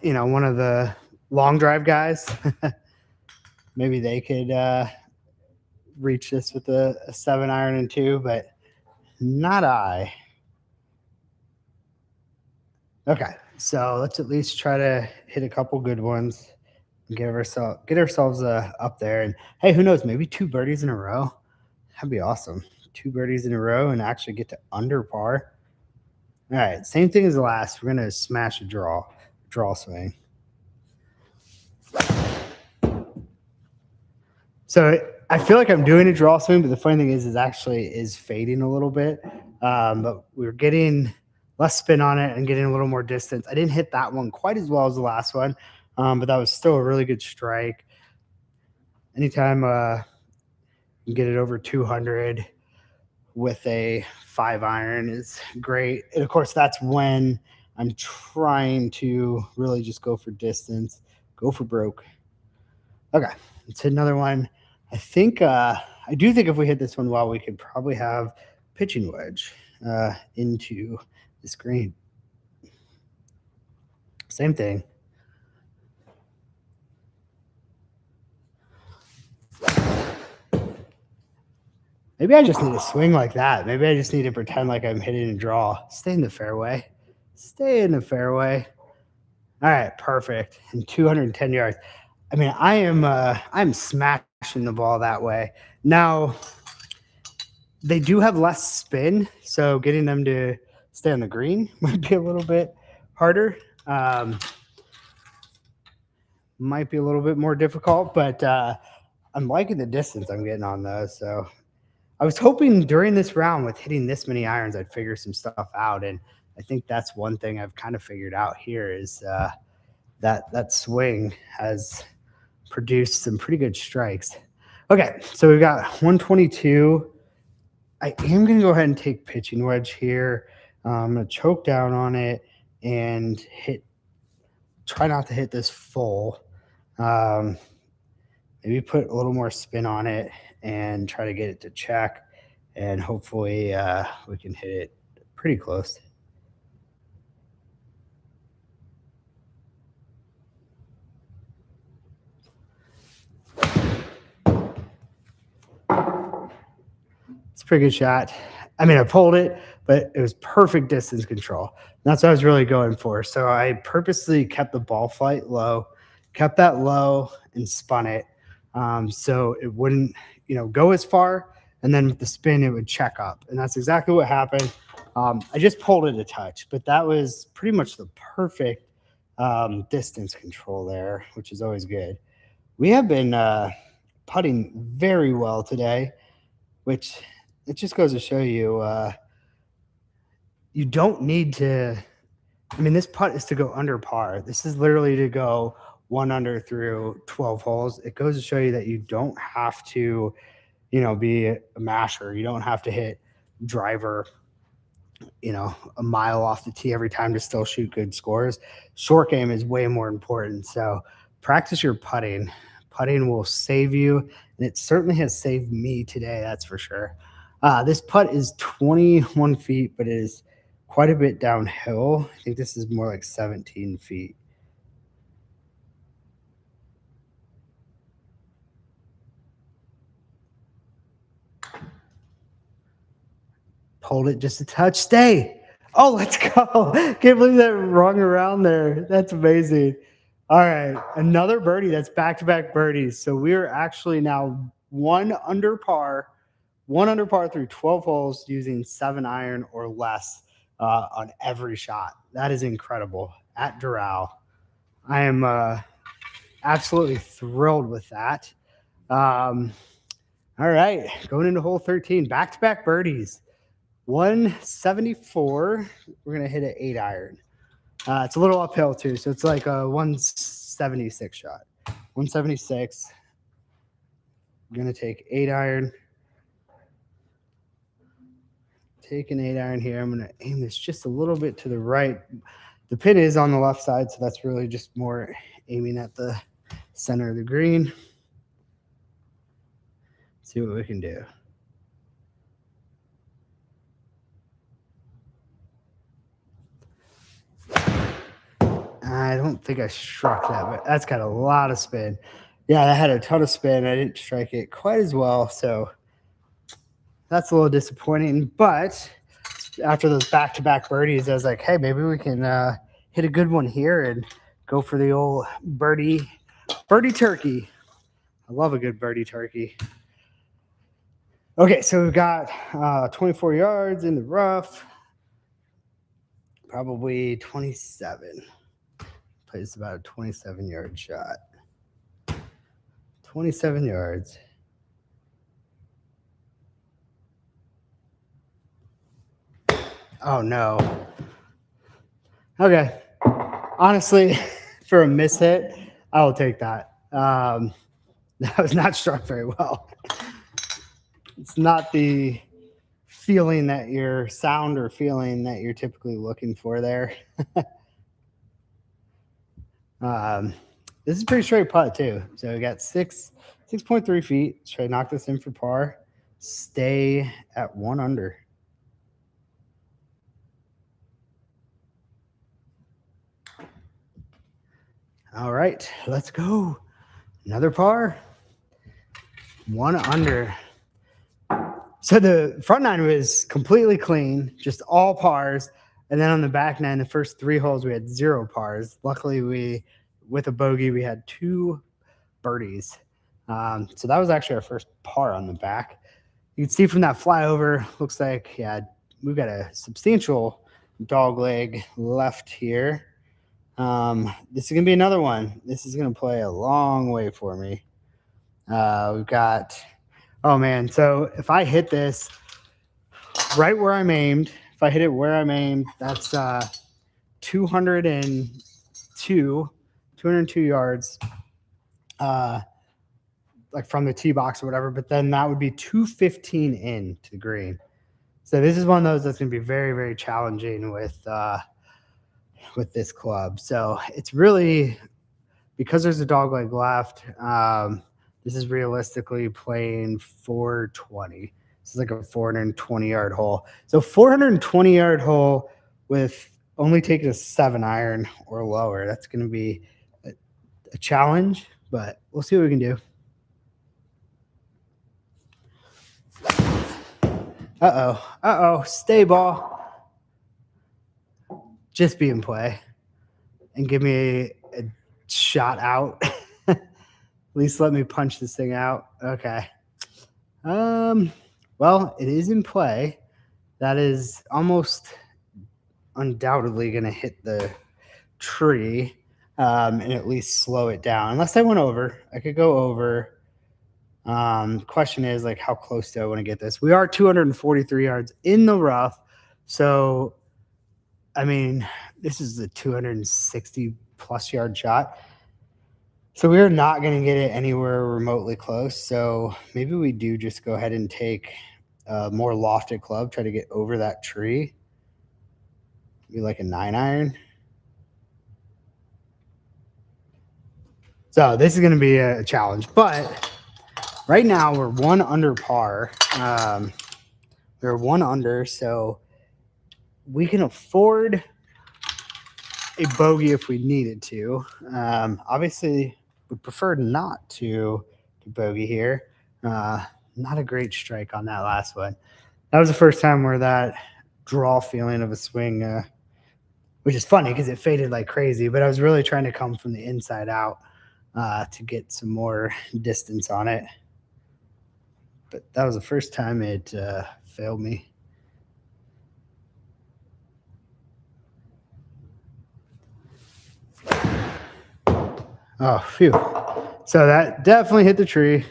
one of the long drive guys, maybe they could reach this with a 7 iron and 2, but not I. Okay, so let's at least try to hit a couple good ones and get ourselves up there. And hey, who knows? Maybe 2 birdies in a row. That'd be awesome. 2 birdies in a row and actually get to under par. All right, same thing as the last. We're gonna smash a draw swing. So I feel like I'm doing a draw swing, but the funny thing is actually is fading a little bit. But we're getting less spin on it and getting a little more distance. I didn't hit that one quite as well as the last one, but that was still a really good strike. Anytime you get it over 200 with a 5 iron is great. And of course, that's when I'm trying to really just go for distance, go for broke. Okay, let's hit another one. I do think if we hit this one well, we could probably have pitching wedge into this green. Same thing. Maybe I just need to swing like that. Maybe I just need to pretend like I'm hitting a draw. Stay in the fairway. Stay in the fairway. All right, perfect. And 210 yards. I mean, I'm smashing the ball that way. Now, they do have less spin, so getting them to stay on the green might be a little bit harder. Might be a little bit more difficult, but I'm liking the distance I'm getting on those. So I was hoping during this round with hitting this many irons, I'd figure some stuff out. And I think that's one thing I've kind of figured out here is that swing has produced some pretty good strikes. Okay, so we've got 122. I am going to go ahead and take pitching wedge here. I'm going to choke down on it and try not to hit this full. Maybe put a little more spin on it and try to get it to check. And hopefully we can hit it pretty close. It's a pretty good shot. I mean, I pulled it, but it was perfect distance control. That's what I was really going for. So I purposely kept the ball flight low, kept that low and spun it so it wouldn't, go as far. And then with the spin, it would check up. And that's exactly what happened. I just pulled it a touch, but that was pretty much the perfect distance control there, which is always good. We have been putting very well today, which it just goes to show you you don't need to. I mean, this putt is to go under par. This is literally to go 1 under through 12 holes. It goes to show you that you don't have to, be a masher. You don't have to hit driver, a mile off the tee every time to still shoot good scores. Short game is way more important. So practice your putting. Putting will save you, and it certainly has saved me today, that's for sure. This putt is 21 feet, but it is quite a bit downhill. I think this is more like 17 feet. Pulled it just a touch. Stay. Oh, let's go. Can't believe that rung around there. That's amazing. All right. Another birdie. That's back-to-back birdies. So we are actually now 1 under par through 12 holes using 7 iron or less on every shot. That is incredible at Doral. I am absolutely thrilled with that. All right. Going into hole 13, back-to-back birdies. 174. We're going to hit an 8 iron. It's a little uphill too, so it's like a 176 shot. 176. I'm going to take 8 iron. Take an 8 iron here. I'm going to aim this just a little bit to the right. The pin is on the left side, so that's really just more aiming at the center of the green. See what we can do. I don't think I struck that, but that's got a lot of spin. Yeah, that had a ton of spin. I didn't strike it quite as well, so that's a little disappointing. But after those back-to-back birdies, I was like, hey, maybe we can hit a good one here and go for the old birdie turkey. I love a good birdie turkey. Okay, so we've got 24 yards in the rough, probably 27. Plays about a 27-yard shot. 27 yards. Oh, no. Okay. Honestly, for a miss hit, I will take that. That was not struck very well. It's not the feeling that sound or feeling that you're typically looking for there. This is pretty straight putt too. So we got 6.3 feet. Let's try to knock this in for par. Stay at 1 under. All right, let's go. Another par. 1 under. So the front nine was completely clean, just all pars. And then on the back nine, the first 3 holes, we had 0 pars. Luckily, with a bogey, we had 2 birdies. So that was actually our first par on the back. You can see from that flyover, looks like, yeah, we've got a substantial dog leg left here. This is going to be another one. This is going to play a long way for me. We've got, oh man, so if I hit this right where I'm aimed, if I hit it where I'm aimed, that's 202 yards, like from the tee box or whatever, but then that would be 215 in to the green. So this is one of those that's going to be very, very challenging with this club. So it's really, because there's a dog leg left, this is realistically playing 420. This is like a 420-yard hole. So 420-yard hole with only taking a 7 iron or lower. That's going to be a challenge, but we'll see what we can do. Uh-oh. Stay ball. Just be in play and give me a shot out. At least let me punch this thing out. Okay. Well, it is in play. That is almost undoubtedly going to hit the tree and at least slow it down. Unless I went over. I could go over. Question is, like, how close do I want to get this? We are 243 yards in the rough. So, I mean, this is a 260-plus yard shot. So we are not going to get it anywhere remotely close. So maybe we do just go ahead and take a more lofted club, try to get over that tree. Maybe like a 9 iron. So this is going to be a challenge. But right now we're 1 under par. We're 1 under, so we can afford a bogey if we needed to. Obviously, we prefer not to bogey here. Not a great strike on that last one. That was the first time where that draw feeling of a swing, which is funny because it faded like crazy, but I was really trying to come from the inside out to get some more distance on it. But that was the first time it failed me. Oh, phew. So that definitely hit the tree.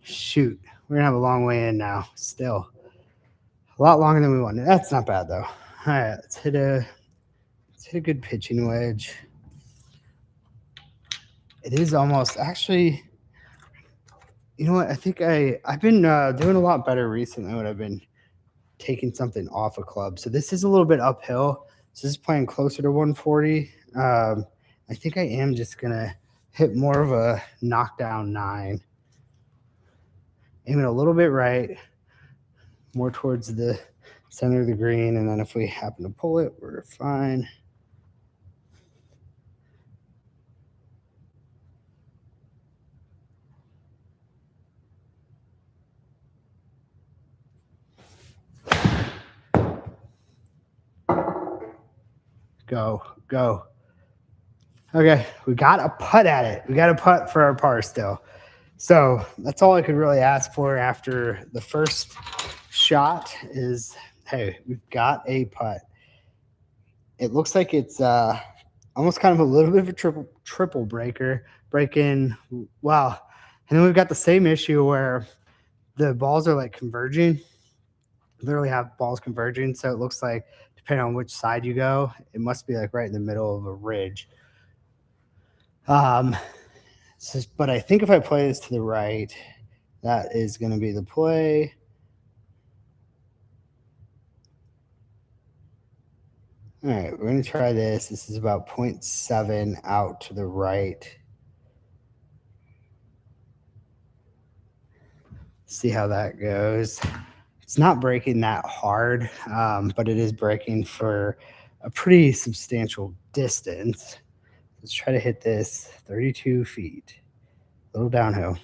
Shoot. We're going to have a long way in now. Still. A lot longer than we wanted. That's not bad, though. All right. Let's hit a good pitching wedge. It is almost, actually, you know what? I think I've been doing a lot better recently when I've been taking something off a club. So this is a little bit uphill. So this is playing closer to 140. I think I am just going to hit more of a knockdown 9. aiming a little bit right, more towards the center of the green. And then if we happen to pull it, we're fine. Go, go. Okay, we got a putt at it. We got a putt for our par still. So that's all I could really ask for after the first shot is, hey, we've got a putt. It looks like it's almost kind of a little bit of a triple breaker, breaking. Wow. And then we've got the same issue where the balls are like converging. Literally have balls converging. So it looks like depending on which side you go, it must be like right in the middle of a ridge. But I think if I play this to the right, that is going to be the play. All right, we're going to try this. This is about 0.7 out to the right. See how that goes. It's not breaking that hard, but it is breaking for a pretty substantial distance. Let's try to hit this 32 feet. A little downhill.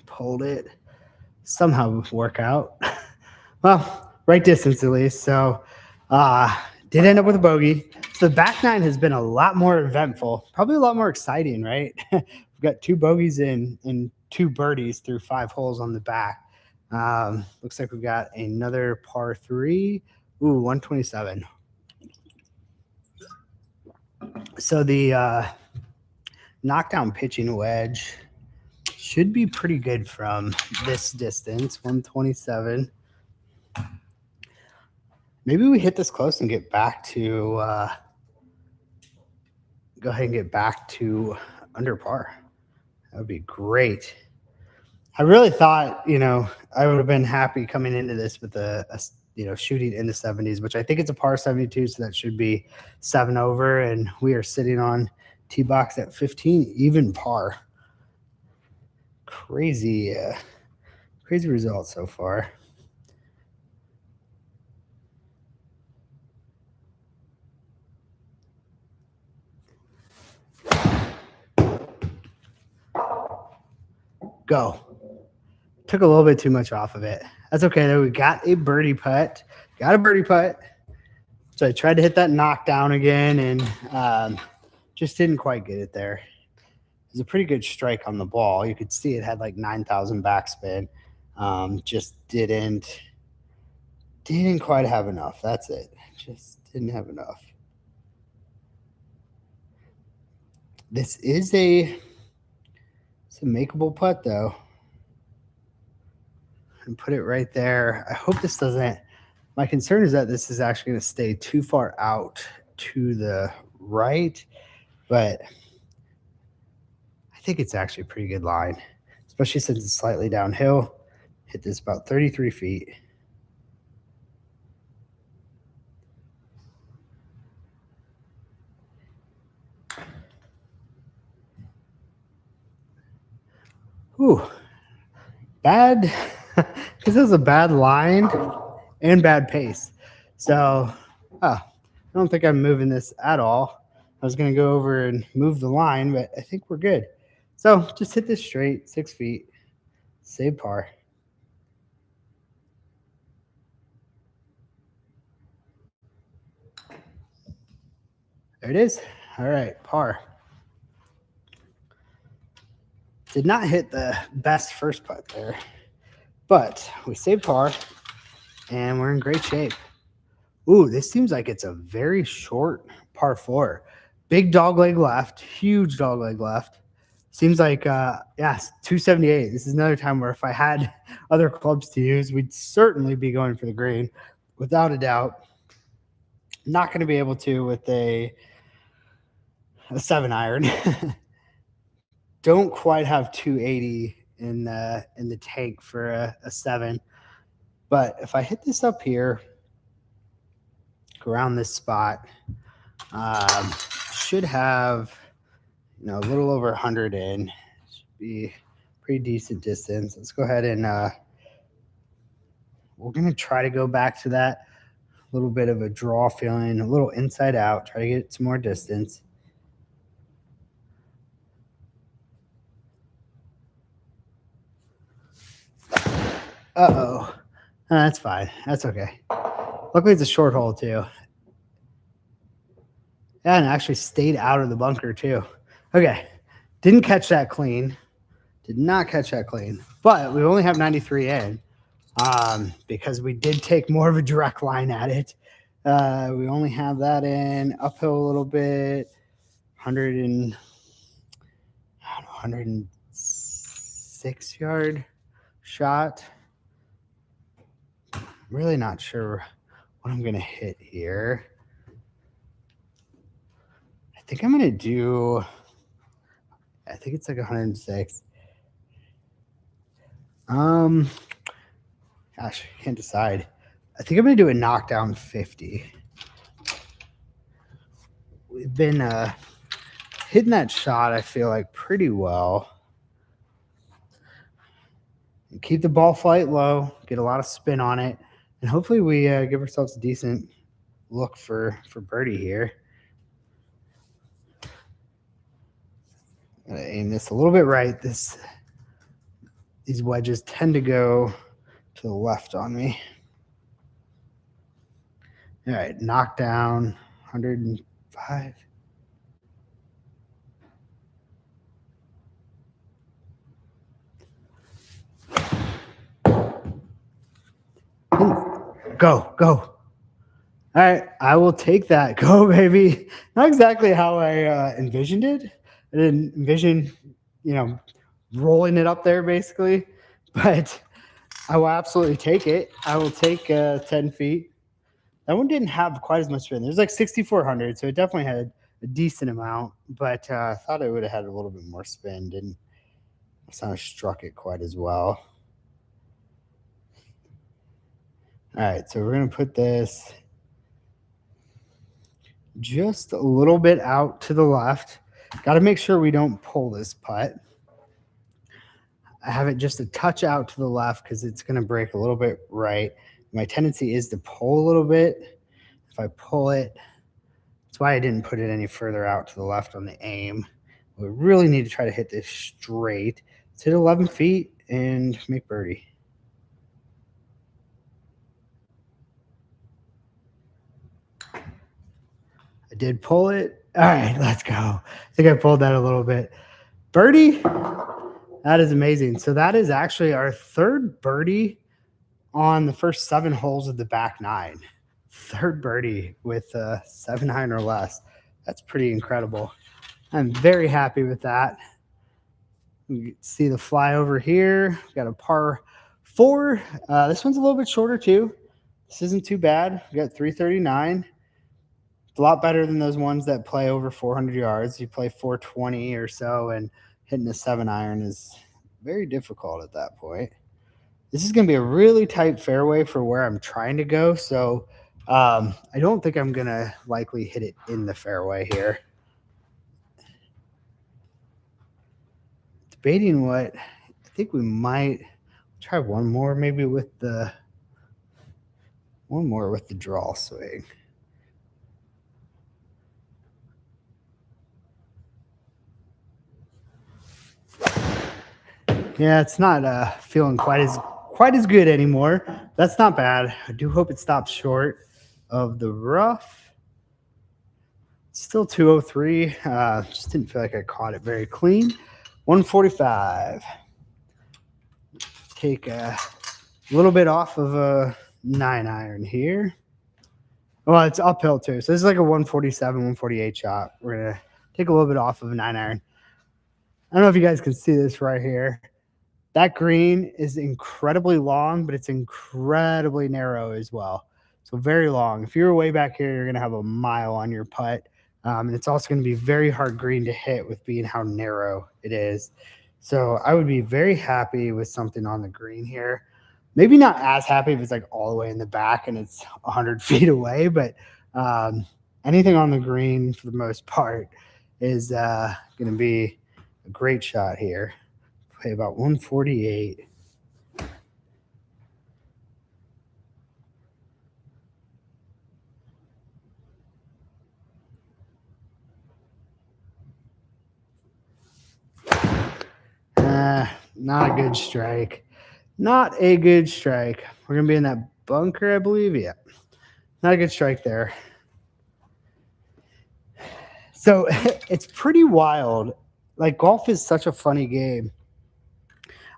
Pulled it. Somehow work out. Well, right distance at least. So did end up with a bogey. So the back nine has been a lot more eventful, probably a lot more exciting, right? We've got 2 bogeys and 2 birdies through 5 holes on the back. Looks like we've got another par 3. Ooh, 127. So the knockdown pitching wedge should be pretty good from this distance, 127. Maybe we hit this close and get back to go ahead and get back to under par. That would be great. I really thought, I would have been happy coming into this with a shooting in the 70s, which I think it's a par 72, so that should be 7 over, and we are sitting on tee box at 15, even par. Crazy results so far. Go. Took a little bit too much off of it. That's okay though. We got a birdie putt. So I tried to hit that knockdown again and just didn't quite get it there. It was a pretty good strike on the ball. You could see it had like 9,000 backspin. Just didn't quite have enough. That's it. Just didn't have enough. This is it's a makeable putt though. And put it right there. I hope this doesn't. My concern is that this is actually going to stay too far out to the right, but I think it's actually a pretty good line, especially since it's slightly downhill. Hit this about 33 feet. Ooh, bad, because it was a bad line and bad pace. So, I don't think I'm moving this at all. I was going to go over and move the line, but I think we're good. So just hit this straight, 6 feet, save par. There it is. All right, par. Did not hit the best first putt there, but we saved par, and we're in great shape. Ooh, this seems like it's a very short par 4. Big dog leg left, huge dog leg left. Seems like, 278. This is another time where if I had other clubs to use, we'd certainly be going for the green, without a doubt. Not going to be able to with a 7 iron. Don't quite have 280 in the tank for a 7. But if I hit this up here, around this spot, should have, a little over 100 in. Should be pretty decent distance. Let's go ahead and we're going to try to go back to that little bit of a draw feeling, a little inside out, try to get some more distance. Uh-oh. That's fine. That's okay. Luckily, it's a short hole, too. Yeah, and actually stayed out of the bunker, too. Okay. Didn't catch that clean. Did not catch that clean. But we only have 93 in because we did take more of a direct line at it. We only have that in uphill a little bit, 106 yard shot. I'm really not sure what I'm going to hit here. I think I'm going to do, I think it's like 106. Gosh, I can't decide. I think I'm going to do a knockdown 50. We've been hitting that shot, I feel like, pretty well. And keep the ball flight low, get a lot of spin on it, and hopefully we give ourselves a decent look for birdie here. Gotta aim this a little bit right. These wedges tend to go to the left on me. All right, knock down 105. Go. All right, I will take that. Go, baby. Not exactly how I envisioned it. I didn't envision, rolling it up there basically, but I will absolutely take it. I will take 10 feet. That one didn't have quite as much spin. There's like 6,400, so it definitely had a decent amount, but I thought it would have had a little bit more spin. Didn't sound struck it quite as well. All right, so we're going to put this just a little bit out to the left. Got to make sure we don't pull this putt. I have it just a touch out to the left because it's going to break a little bit right. My tendency is to pull a little bit. If I pull it, that's why I didn't put it any further out to the left on the aim. We really need to try to hit this straight. Let's hit 11 feet and make birdie. I did pull it. All right, let's go. I think I pulled that a little bit. Birdie, that is amazing. So that is actually our third birdie on the first 7 holes of the back 9. Third birdie with 7 iron or less. That's pretty incredible. I'm very happy with that. You can see the fly over here. We've got a par 4. This one's a little bit shorter too. This isn't too bad. We got 339. It's a lot better than those ones that play over 400 yards. You play 420 or so, and hitting a 7 iron is very difficult at that point. This is going to be a really tight fairway for where I'm trying to go, so I don't think I'm going to likely hit it in the fairway here. Debating what I think we might try one more maybe with the draw swing. Yeah, it's not feeling quite as good anymore. That's not bad. I do hope it stops short of the rough. Still 203. Just didn't feel like I caught it very clean. 145. Take a little bit off of a 9 iron here. Well, it's uphill too. So this is like a 147, 148 shot. We're going to take a little bit off of a 9 iron. I don't know if you guys can see this right here. That green is incredibly long, but it's incredibly narrow as well. So very long. If you're way back here, you're going to have a mile on your putt. And it's also going to be very hard green to hit with being how narrow it is. So I would be very happy with something on the green here. Maybe not as happy if it's like all the way in the back and it's 100 feet away, but anything on the green for the most part is going to be a great shot here. Play about 148. Not a good strike. Not a good strike. We're going to be in that bunker, I believe. Yeah. Not a good strike there. So it's pretty wild. Like, golf is such a funny game.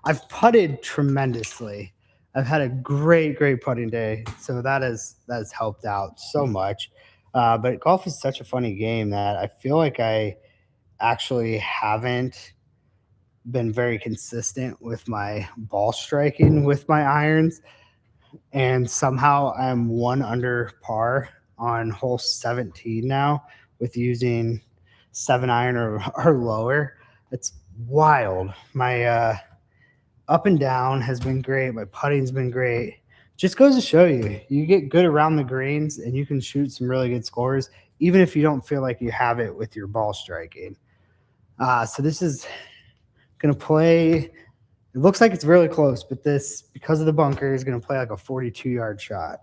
I've putted tremendously. I've had a great putting day. So that has helped out so much. But golf is such a funny game that I feel like I actually haven't been very consistent with my ball striking with my irons, and somehow I'm one under par on hole 17 now with using 7 iron or lower. It's wild. My up and down has been great. My putting's been great. Just goes to show you, you get good around the greens and you can shoot some really good scores, even if you don't feel like you have it with your ball striking. So this is going to play. It looks like it's really close, but this, because of the bunker, is going to play like a 42-yard shot.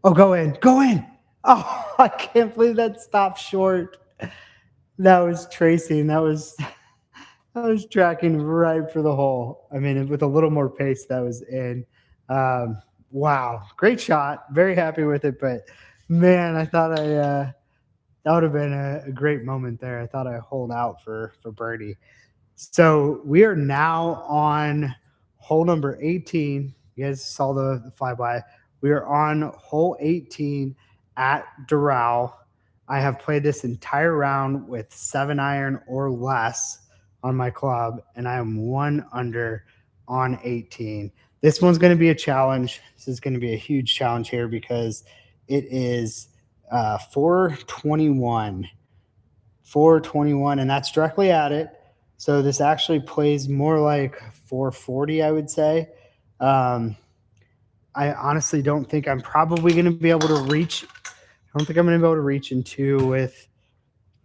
Oh, go in. Go in. Oh, I can't believe that stopped short. That was tracing. That was tracking right for the hole. I mean, with a little more pace, that was in. Wow. Great shot. Very happy with it. But, man, I thought that would have been a great moment there. I thought I hold out for birdie. So we are now on hole number 18. You guys saw the flyby. We are on hole 18 at Doral. I have played this entire round with 7 iron or less on my club, and I am 1 under on 18. This one's going to be a challenge. This is going to be a huge challenge here because it is 421. 421, and that's directly at it. So this actually plays more like 440, I would say. I honestly don't think I'm probably going to be able to reach. I don't think I'm going to be able to reach into with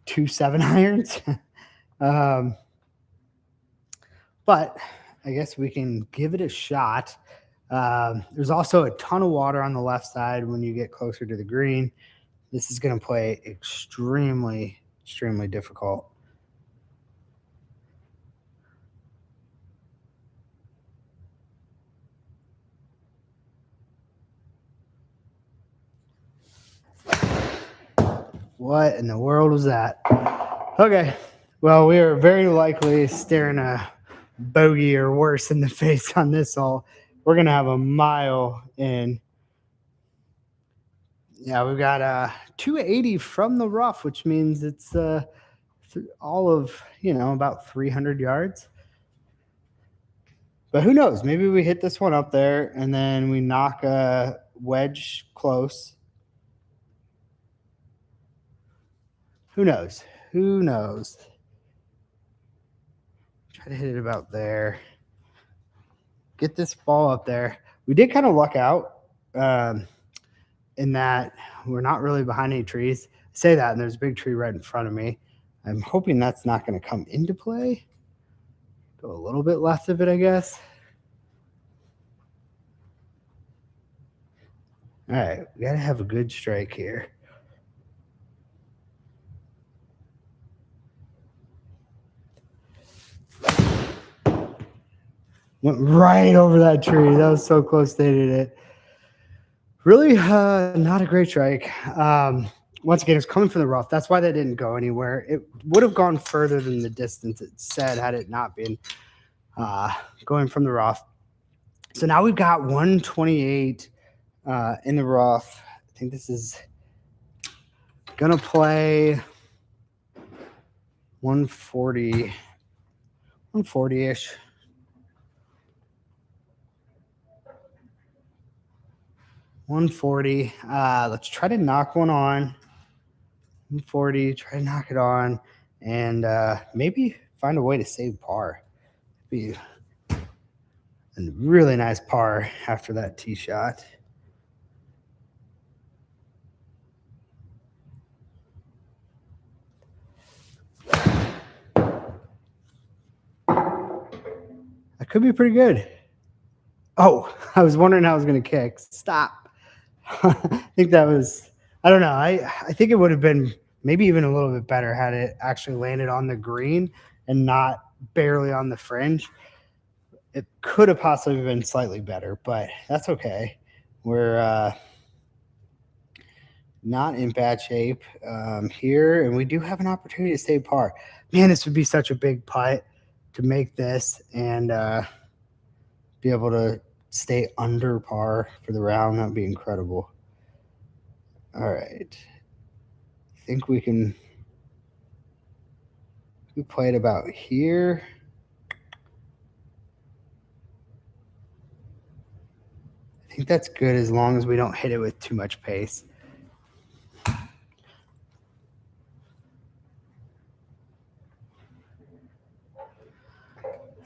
2 7-irons. But I guess we can give it a shot. There's also a ton of water on the left side when you get closer to the green. This is going to play extremely difficult. What in the world was that? Okay. Well, we are very likely staring a bogey or worse in the face on this hole. We're going to have a mile in. Yeah, we've got 280 from the rough, which means it's all of, about 300 yards. But who knows? Maybe we hit this one up there and then we knock a wedge close. Who knows? Who knows? Try to hit it about there. Get this ball up there. We did kind of luck out in that we're not really behind any trees. I say that, and there's a big tree right in front of me. I'm hoping that's not going to come into play. Go a little bit left of it, I guess. All right, we got to have a good strike here. Went right over that tree. That was so close they hit it. Really not a great strike. Once again, it's coming from the rough. That's why that didn't go anywhere. It would have gone further than the distance it said had it not been going from the rough. So now we've got 128 in the rough. I think this is going to play 140, 140-ish. Let's try to knock one on. 140, try to knock it on, and maybe find a way to save par. Be a really nice par after that tee shot. That could be pretty good. Oh, I was wondering how I was going to kick. Stop. I think that was, I don't know. I think it would have been maybe even a little bit better had it actually landed on the green and not barely on the fringe. It could have possibly been slightly better, but that's okay. We're not in bad shape here, and we do have an opportunity to save par. Man, this would be such a big putt to make this and be able to stay under par for the round. That would be incredible. All right. I think we can. We play it about here. I think that's good as long as we don't hit it with too much pace.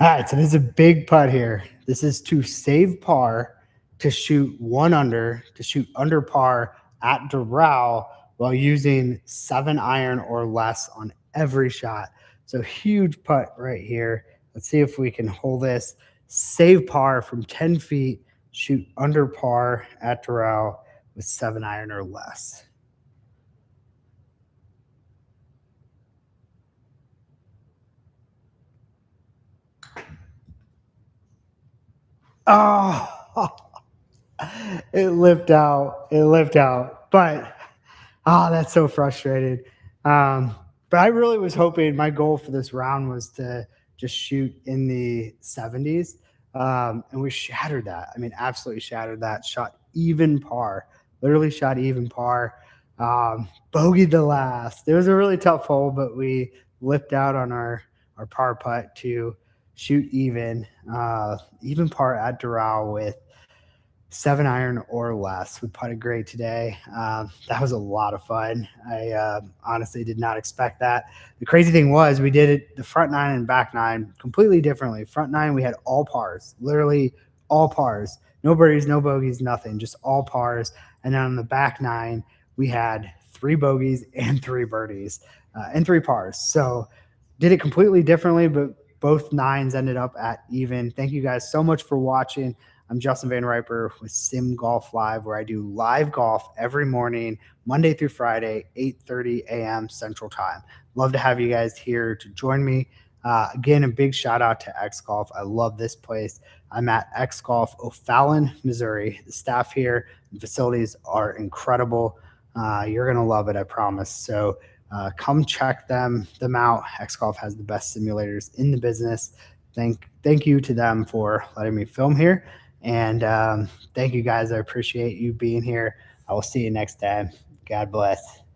All right, so this is a big putt here. This is to save par, to shoot one under, to shoot under par at Doral while using 7-iron or less on every shot. So huge putt right here. Let's see if we can hold this, save par from 10 feet, shoot under par at Doral with 7-iron or less. Oh, it lipped out. It lipped out. But that's so frustrating. But I really was hoping my goal for this round was to just shoot in the 70s. And we shattered that. I mean, absolutely shattered that. Shot even par. Literally shot even par. Bogeyed the last. It was a really tough hole, but we lipped out on our par putt to shoot even par at Doral with 7-iron or less. We putted great today. That was a lot of fun. I honestly did not expect that. The crazy thing was we did it the front nine and back nine completely differently. Front nine, we had all pars, literally all pars. No birdies, no bogeys, nothing, just all pars. And then on the back nine, we had 3 bogeys and 3 birdies and 3 pars. So did it completely differently, but both nines ended up at even. Thank you guys so much for watching. I'm Justin Van Riper with Sim Golf Live, where I do live golf every morning, Monday through Friday, 8:30 a.m. Central Time. Love to have you guys here to join me. Again, a big shout out to X Golf. I love this place. I'm at X Golf O'Fallon, Missouri. The staff here, the facilities are incredible. You're going to love it, I promise. So come check them out. X Golf has the best simulators in the business. Thank you to them for letting me film here. And thank you guys. I appreciate you being here. I will see you next time. God bless.